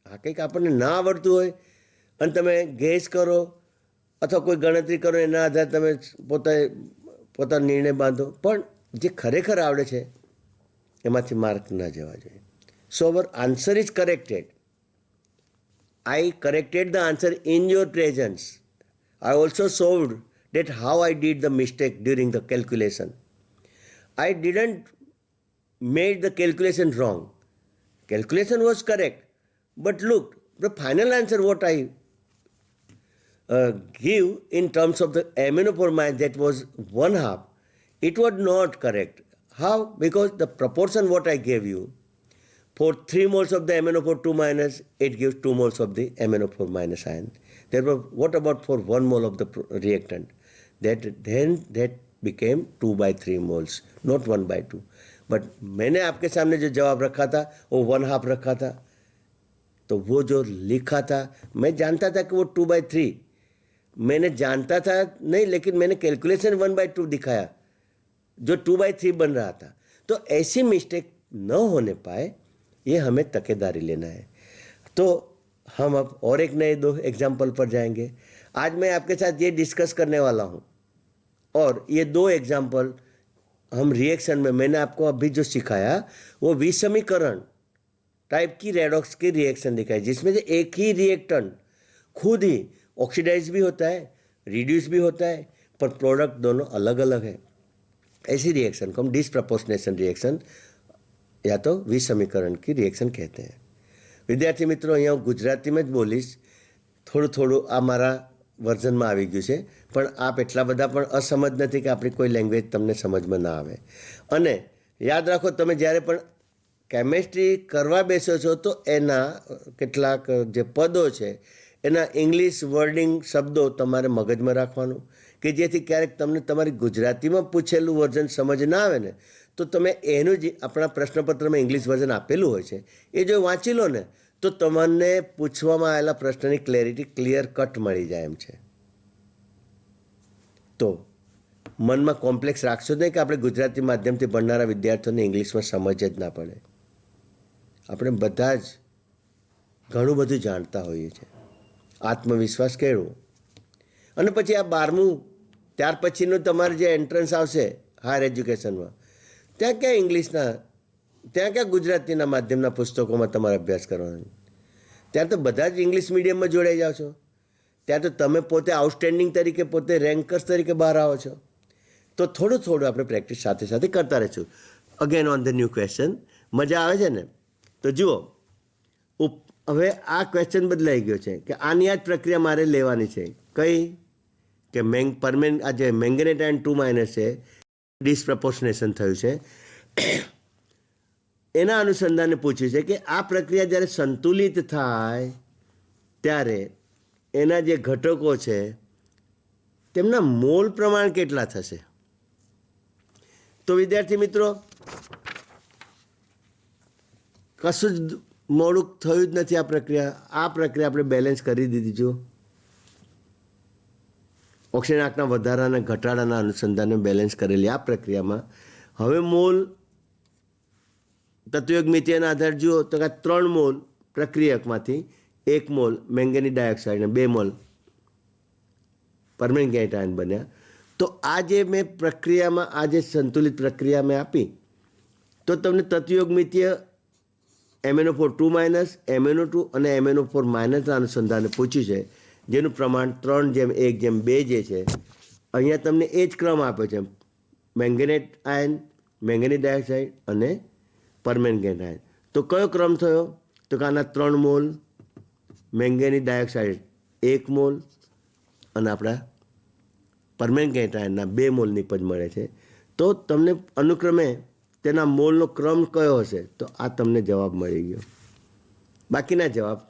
આ કંઈક આપણને ના આવડતું હોય અને તમે ગેસ કરો અથવા કોઈ ગણતરી કરો, એના આધારે તમે પોતાનો નિર્ણય બાંધો, પણ જે ખરેખર આવડે છે એમાંથી માર્ક ના જવા જોઈએ. So our answer is corrected. I corrected the answer in your presence. I also showed that how I did the mistake during the calculation. I didn't made the calculation wrong. Calculation was correct. But look, the final answer what I give in terms of the MnO4 minus, that was 1/2. It was not correct. How? Because the proportion what I gave you, for 3 moles of the MnO4 2 minus, it gives 2 moles of the MnO4 minus ion. Therefore, what about for 1 mole of the reactant? That became 2/3 moles, not 1/2. But मैंने आपके सामने जो जवाब रखा था वो 1/2 रखा था, तो वो जो लिखा था मैं जानता था कि वो 2/3, मैंने जानता था नहीं, लेकिन मैंने कैलकुलेशन 1/2 दिखाया जो 2/3 बन रहा था. तो ऐसी मिस्टेक न होने पाए, ये हमें तकेदारी लेना है. तो हम अब और एक नए 2 एग्जाम्पल पर जाएंगे. आज मैं आपके साथ ये डिस्कस करने वाला हूँ, और ये 2 एग्जाम्पल हम रिएक्शन में, मैंने आपको अभी जो सिखाया वो विसमीकरण टाइप की रेडॉक्स की रिएक्शन दिखाई, जिसमें से एक ही रिएक्टेंट खुद ही ऑक्सीडाइज भी होता है, रिड्यूस भी होता है, पर प्रोडक्ट दोनों अलग अलग है. ऐसी रिएक्शन को हम डिसप्रपोर्शनेशन रिएक्शन या तो विसमीकरण की रिएक्शन कहते हैं. विद्यार्थी मित्रों, અહીંયા હું ગુજરાતીમાં જ બોલીશ, થોડું આ મારા વર્ઝનમાં આવી ગયું છે, પણ આપ એટલા બધા પણ અસમજ નથી કે આપણી કોઈ લેંગ્વેજ તમને સમજમાં ના આવે. અને યાદ રાખો, તમે જ્યારે પણ કેમેસ્ટ્રી કરવા બેસો છો તો એના કેટલાક જે પદો છે એના ઇંગ્લિશ વર્ડિંગ શબ્દો તમારે મગજમાં રાખવાનું, કે જેથી ક્યારેક તમને તમારી ગુજરાતીમાં પૂછેલું વર્ઝન સમજ ના આવે ને, તો તમે એનું જ આપણા પ્રશ્નપત્રમાં ઇંગ્લિશ વર્ઝન આપેલું હોય છે એ જો વાંચી લો ને, તો તમને પૂછવામાં આવેલા પ્રશ્નની ક્લેરિટી ક્લિયર કટ મળી જાય એમ છે. તો મનમાં કોમ્પ્લેક્સ રાખશો નહીં કે આપણે ગુજરાતી માધ્યમથી ભણનારા વિદ્યાર્થીઓને ઇંગ્લિશમાં સમજ જ ના પડે. આપણે બધા જ ઘણું બધું જાણતા હોઈએ છીએ. આત્મવિશ્વાસ કેળવો. અને પછી આ 12મું ત્યાર પછીનું તમારે જે એન્ટ્રન્સ આવશે હાયર એજ્યુકેશનમાં, ત્યાં ક્યાં ઇંગ્લિશના, ત્યાં ક્યાં ગુજરાતીના માધ્યમના પુસ્તકોમાં તમારે અભ્યાસ કરવાનો? ત્યાં તો બધા જ ઇંગ્લિશ મીડિયમમાં જોડાઈ જાઓ છો. ત્યાં તો તમે પોતે આઉટસ્ટેન્ડિંગ તરીકે, પોતે રેન્કર્સ તરીકે બહાર આવો છો. તો થોડું આપણે પ્રેક્ટિસ સાથે સાથે કરતા રહીશું. Again on the new question. મજા આવે છે ને? તો જુઓ, હવે આ ક્વેશ્ચન બદલાઈ ગયો છે કે આની આ જ પ્રક્રિયા મારે લેવાની છે. કઈ? કે આ જે મેંગનેટ આયન 2 માઇનસ છે, ડિસપ્રપોર્શનેશન થયું છે, એના અનુસંધાને પૂછ્યું છે કે આ પ્રક્રિયા જ્યારે સંતુલિત થાય ત્યારે એના જે ઘટકો છે તેમના મોલ પ્રમાણ કેટલા થશે. તો વિદ્યાર્થી મિત્રો, કશું જ મોડું થયું જ નથી. આ પ્રક્રિયા આપણે બેલેન્સ કરી દીધી. જો ઓક્સિજનાકના વધારાના ઘટાડાના અનુસંધાને બેલેન્સ કરેલી આ પ્રક્રિયામાં હવે મોલ તત્વયોગ મિથિયાના આધાર જુઓ તો કે 3 મોલ પ્રક્રિયકમાંથી 1 મોલ મેંગેનીઝ ડાયોક્સાઇડ અને 2 મોલ પરમેંગેનેટ આયન બન્યા. તો આ જે મેં પ્રક્રિયામાં આ જે સંતુલિત પ્રક્રિયા મેં આપી, તો તમને તત્વયોગ મિથ્ય MnO4 2- MnO2 અને MnO4- ના અનુસંધાને પૂછ્યું છે, જેનું પ્રમાણ 3:1:2 જે છે. અહીંયા તમને એ જ ક્રમ આપ્યો છે: મેંગેનેટ આયન, મેંગેનીઝ ડાયોક્સાઇડ અને પરમેંગેનેટ આયન. તો કયો ક્રમ થયો? તો કે આના 3 મોલ મેંગેનીઝ ડાયોક્સાઇડ 1 મોલ અને આપણા પરમેંગેનેટ આયનના 2 મોલ નિપજ મળે છે. તો તમને અનુક્રમે તેના મોલનો ક્રમ કયો હશે? તો આ તમને જવાબ મળી ગયો. બાકીના જવાબ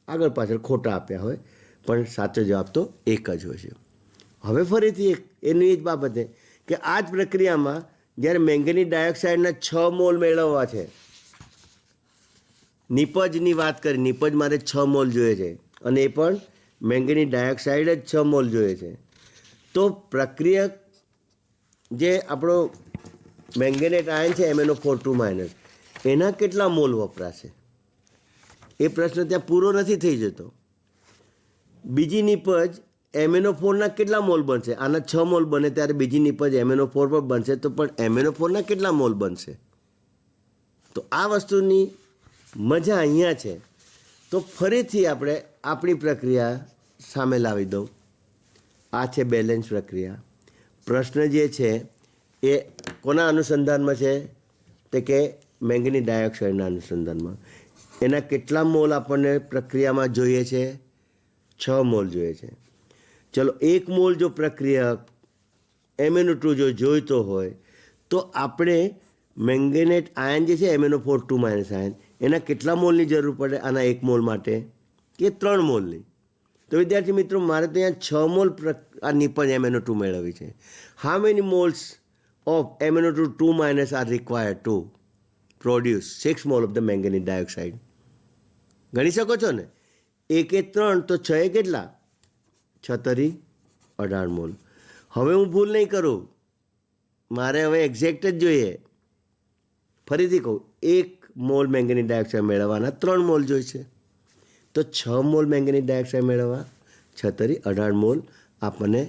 આગળ પાછળ ખોટા આપ્યા હોય, પણ સાચો જવાબ તો એક જ હોય છે. હવે ફરીથી એની જ બાબતે કે આ જ પ્રક્રિયામાં જ્યારે મેંગેનીઝ ડાયોક્સાઇડના 6 મોલ મેળવવા છે, નિપજની વાત કરી, નિપજ મારે 6 મોલ જોઈએ છે અને એ પણ મેંગેનીઝ ડાયોક્સાઇડ જ 6 મોલ જોઈએ છે. તો પ્રક્રિયક જે આપણો મેંગેનેટ આયન છે MnO4 2- એના કેટલા મોલ વપરાશે? એ પ્રશ્ન ત્યાં પૂરો નથી થઈ જતો. બીજી નિપજ MnO4ના કેટલા મોલ બનશે? આના 6 મોલ બને ત્યારે બીજી નિપજ MnO4 પર બનશે, તો પણ MnO4ના કેટલા મોલ બનશે? તો આ વસ્તુની મજા અહીંયા છે. તો ફરીથી આપણે આપણી પ્રક્રિયા સામે લાવી દઉં. આ છે બેલેન્સ પ્રક્રિયા. પ્રશ્ન જે છે એ કોના અનુસંધાનમાં છે? તે કે મેંગેનીઝ ડાયોક્સાઇડના અનુસંધાનમાં. એના કેટલા મોલ આપણને પ્રક્રિયામાં જોઈએ છે? 6 મોલ જોઈએ છે. ચલો, 1 મોલ જો પ્રક્રિયક MnO2 જો જોઈતો હોય તો આપણે મેંગેનેટ આયન જે છે MnO4 2- આયન, એના કેટલા મોલની જરૂર પડે આના 1 મોલ માટે? કે 3 મોલની? તો વિદ્યાર્થી મિત્રો, મારે તો અહીંયા 6 મોલ આ નિપજ MnO2 મેળવવી છે. How many moles of MnO2 2- are required to produce 6 mole of the manganese dioxide? ગણી શકો છો ને? 1 એ 3 તો 6 એ કેટલા? 6 તરી 18 મોલ. હવે હું ભૂલ નહીં કરું, મારે હવે એક્ઝેક્ટ જ જોઈએ. ફરીથી કહું, 1 મોલ મેંગેનીઝ ડાયોક્સાઇડ મેળવવાના 3 મોલ જોઈશે. તો 6 મોલ મેંગેનીઝ ડાયોક્સાઇડ મેળવવા 6 તરી 18 મોલ આપણને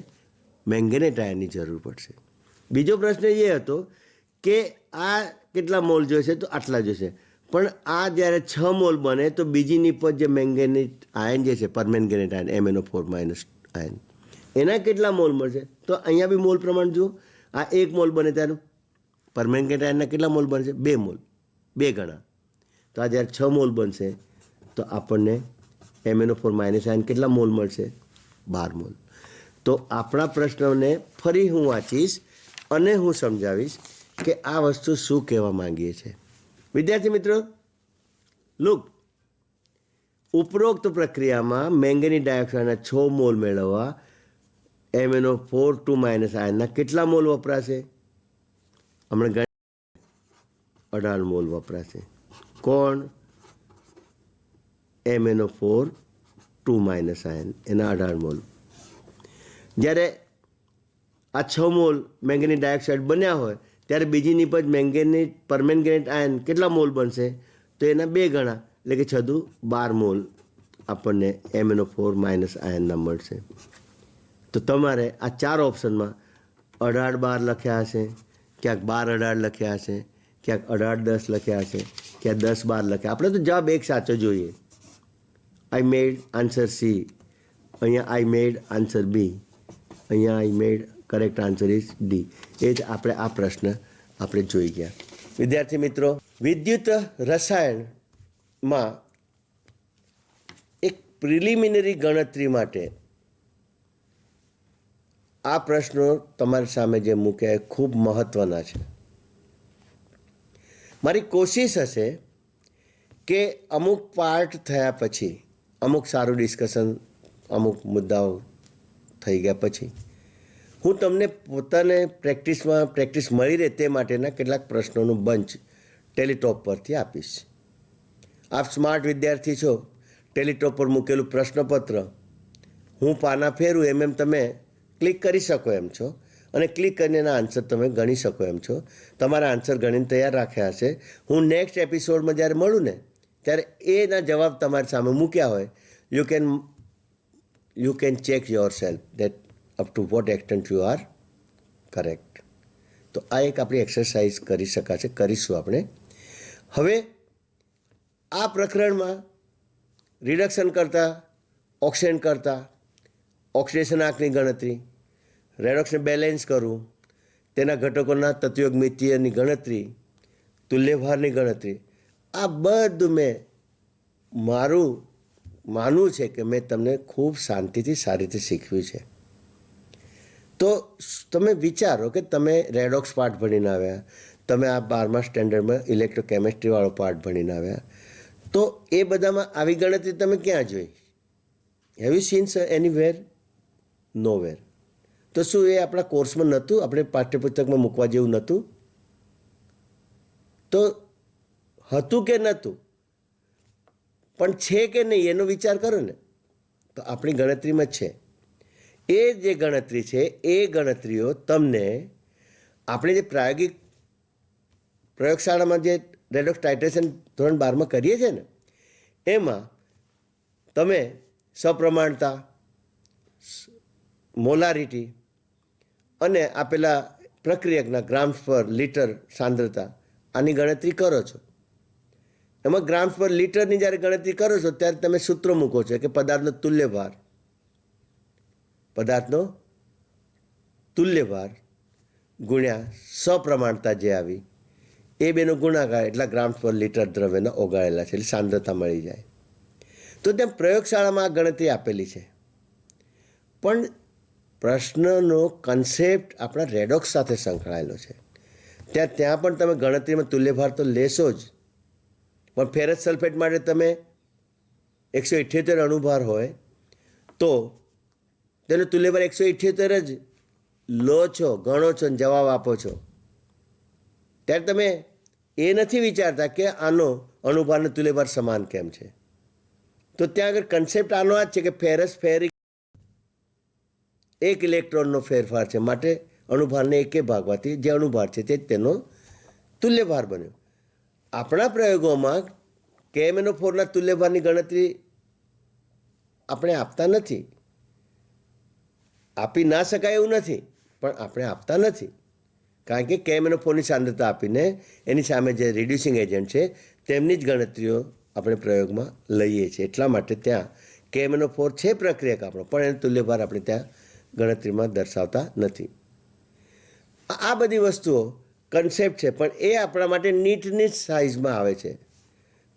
મેંગેનેટ આયનની જરૂર પડશે. બીજો પ્રશ્ન એ હતો કે આ કેટલા મોલ જોઈશે? તો આટલા જોઈશે. પણ આ જ્યારે 6 મોલ બને તો બીજી નિપજ જે મેંગેનેટ આયન જે છે પરમેંગેનેટ આયન MnO4- આયન, એના કેટલા મોલ મળશે? તો અહીંયા બી મોલ પ્રમાણ જુઓ. આ 1 મોલ બને ત્યારે પરમેંગેનેટ આયનના કેટલા મોલ બનશે? 2 મોલ, 2 ગણા. તો આ જ્યારે 6 મોલ બનશે તો આપણને MnO4- આયન કેટલા મોલ મળશે? 12 મોલ. તો આપણા પ્રશ્નને ફરી હું વાંચીશ અને હું સમજાવીશ કે આ વસ્તુ શું કહેવા માંગીએ છીએ. વિદ્યાર્થી મિત્રો, લુક, ઉપરોક્ત પ્રક્રિયામાં મેંગેનીઝ ડાયોક્સાઇડના 6 મોલ મેળવવા MnO4 2- આયનના કેટલા મોલ વપરાશે? હમણાં 18 મોલ વપરાશે. કોણ? MnO4 2- આયન, એના 18 મોલ. જ્યારે આ 6 મોલ મેંગેનીઝ ડાયોક્સાઇડ બન્યા હોય ત્યારે બીજી નિપજ મેંગેનીઝ પરમેંગેનેટ આયન કેટલા મોલ બનશે? તો એના 2 ગણા, એટલે કે 6 દુ 12 મોલ આપણને MnO4- આયનના મળશે. તો તમારે આ 4 ઓપ્શનમાં 18-12 લખ્યા હશે, ક્યાંક 12-18 લખ્યા હશે, ક્યાંક 18-10 લખ્યા હશે, ક્યાંક 10-12 લખ્યા. આપણે તો જવાબ એક સાચો જોઈએ. આઈ મેડ આન્સર સી, અહીંયા આઈ મેડ આન્સર બી, અહીંયા આઈ મેડ કરેક્ટ આન્સર ઇઝ ડી. એ જ આપણે આ પ્રશ્ન આપણે જોઈ ગયા. વિદ્યાર્થી મિત્રો, વિદ્યુત રસાયણમાં એક પ્રિલિમિનરી ગણતરી માટે આ પ્રશ્નો તમારી સામે જે મૂક્યા એ ખૂબ મહત્ત્વના છે. મારી કોશિશ હશે કે અમુક પાર્ટ થયા પછી, અમુક સારું ડિસ્કશન, અમુક મુદ્દાઓ થઈ ગયા પછી હું તમને પોતાને પ્રેક્ટિસ મળી રહે તે માટેના કેટલાક પ્રશ્નોનું બંચ ટેલિટોપ પરથી આપીશ. આપ સ્માર્ટ વિદ્યાર્થી છો. ટેલિટોપ પર મૂકેલું પ્રશ્નપત્ર હું પાના ફેરું એમ તમે ક્લિક કરી શકો એમ છો અને ક્લિક કરીને એના આન્સર તમે ગણી શકો એમ છો. તમારા આન્સર ગણીને તૈયાર રાખ્યા હશે. હું નેક્સ્ટ એપિસોડમાં જ્યારે મળું ને ત્યારે એના જવાબ તમારી સામે મૂક્યા હોય. You can check yourself that up to what extent you are correct. તો આ એક આપણી એક્સરસાઇઝ કરી શકાશે, કરીશું આપણે. હવે આ પ્રકરણમાં રિડક્શન કરતાં, ઓક્સિડેશન કરતાં, ઓક્સિડેશન આંકની ગણતરી, રેડોક્સને બેલેન્સ કરવું, તેના ઘટકોના તત્વયોગ મિતિયની ગણતરી, તુલ્યભારની ગણતરી, આ બધું મારું માનવું છે કે મેં તમને ખૂબ શાંતિથી સારી રીતે શીખવ્યું છે. તો તમે વિચારો કે તમે રેડોક્સ પાર્ટ ભણીને આવ્યા, તમે આ 12મા સ્ટેન્ડર્ડમાં ઇલેક્ટ્રોકેમિસ્ટ્રીવાળો પાર્ટ ભણીને આવ્યા, તો એ બધામાં આવી ગણતરી તમે ક્યાં જોઈ? Have you seen anywhere? Nowhere. તો શું એ આપણા કોર્સમાં નહોતું, આપણે પાઠ્યપુસ્તકમાં મૂકવા જેવું નહોતું? તો હતું કે નહોતું, પણ છે કે નહીં એનો વિચાર કરો ને. તો આપણી ગણતરીમાં છે. એ જે ગણતરી છે એ ગણતરીઓ તમને આપણે જે પ્રયોગશાળામાં જે રેડોક્સ ટાઇટ્રેશન ધોરણ 12માં કરીએ છીએ ને એમાં તમે સપ્રમાણતા, મોલારિટી અને આપેલા પ્રક્રિયકના ગ્રામ્સ પર લીટર સાંદ્રતા આની ગણતરી કરો છો. એમાં ગ્રામ્સ પર લીટરની જ્યારે ગણતરી કરો છો ત્યારે તમે સૂત્રો મૂકો છો કે પદાર્થનો તુલ્યભાર ગુણ્યા સપ્રમાણતા જે આવી એ બેનો ગુણાકાર એટલા ગ્રામ્સ પર લીટર દ્રવ્યના ઓગાળેલા છે, એટલે સાંદ્રતા મળી જાય. તો ત્યાં પ્રયોગશાળામાં આ ગણતરી આપેલી છે, પણ પ્રશ્નનો કન્સેપ્ટ આપણા રેડોક્સ સાથે સંકળાયેલો છે. ત્યાં પણ તમે ગણતરીમાં તુલ્યભાર તો લેશો જ, પણ ફેરસ સલ્ફેટ માટે તમે 178 અણુભાર હોય તો તેનો તુલ્યભાર 178 જ લો છો, ગણો છો અને જવાબ આપો છો. ત્યારે તમે એ નથી વિચારતા કે આનો અણુભારનો તુલ્યભાર સમાન કેમ છે. તો ત્યાં આગળ કન્સેપ્ટ આનો આ જ છે કે ફેરસ ફેરિક એક ઇલેક્ટ્રોનનો ફેરફાર છે, માટે અણુભારને એકે ભાગવાથી જે અણુભાર છે તે તેનો તુલ્યભાર બન્યો. આપણા પ્રયોગોમાં KMnO4ના તુલ્યભારની ગણતરી આપણે આપતા નથી. આપી ના શકાય એવું નથી, પણ આપણે આપતા નથી. કારણ કે KMnO4ની સાંદ્રતા આપીને એની સામે જે રિડ્યુસિંગ એજન્ટ છે તેમની જ ગણતરીઓ આપણે પ્રયોગમાં લઈએ છીએ. એટલા માટે ત્યાં KMnO4 છે પ્રક્રિયક આપણો, પણ એનો તુલ્યભાર આપણે ત્યાં ગણતરીમાં દર્શાવતા નથી. આ બધી વસ્તુઓ કન્સેપ્ટ છે, પણ એ આપણા માટે નીટની સાઇઝમાં આવે છે.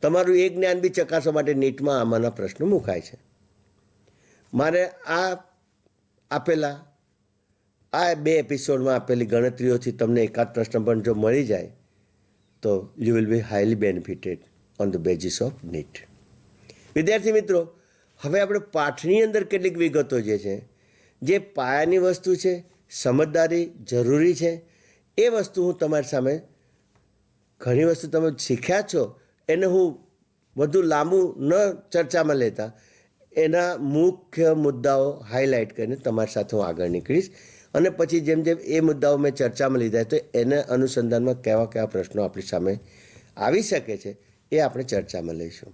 તમારું એ જ્ઞાન બી ચકાસવા માટે નીટમાં આમાંના પ્રશ્નો મુકાય છે. મારે આપેલા આ 2 એપિસોડમાં આપેલી ગણતરીઓથી તમને એકાદ પ્રશ્ન પણ જો મળી જાય તો you will be highly benefited on the basis of NEET. વિદ્યાર્થી મિત્રો, હવે આપણે પાઠની અંદર કેટલીક વિગતો જે પાયાની વસ્તુ છે, સમજદારી જરૂરી છે, એ વસ્તુ હું તમારી સામે ઘણી વસ્તુ તમે શીખ્યા છો એને હું વધુ લાંબુ ન ચર્ચામાં લેતા એના મુખ્ય મુદ્દાઓ હાઇલાઇટ કરીને તમારી સાથે હું આગળ નીકળીશ. અને પછી જેમ જેમ એ મુદ્દાઓ મેં ચર્ચામાં લીધા તો એના અનુસંધાનમાં કેવા પ્રશ્નો આપણી સામે આવી શકે છે એ આપણે ચર્ચામાં લઈશું.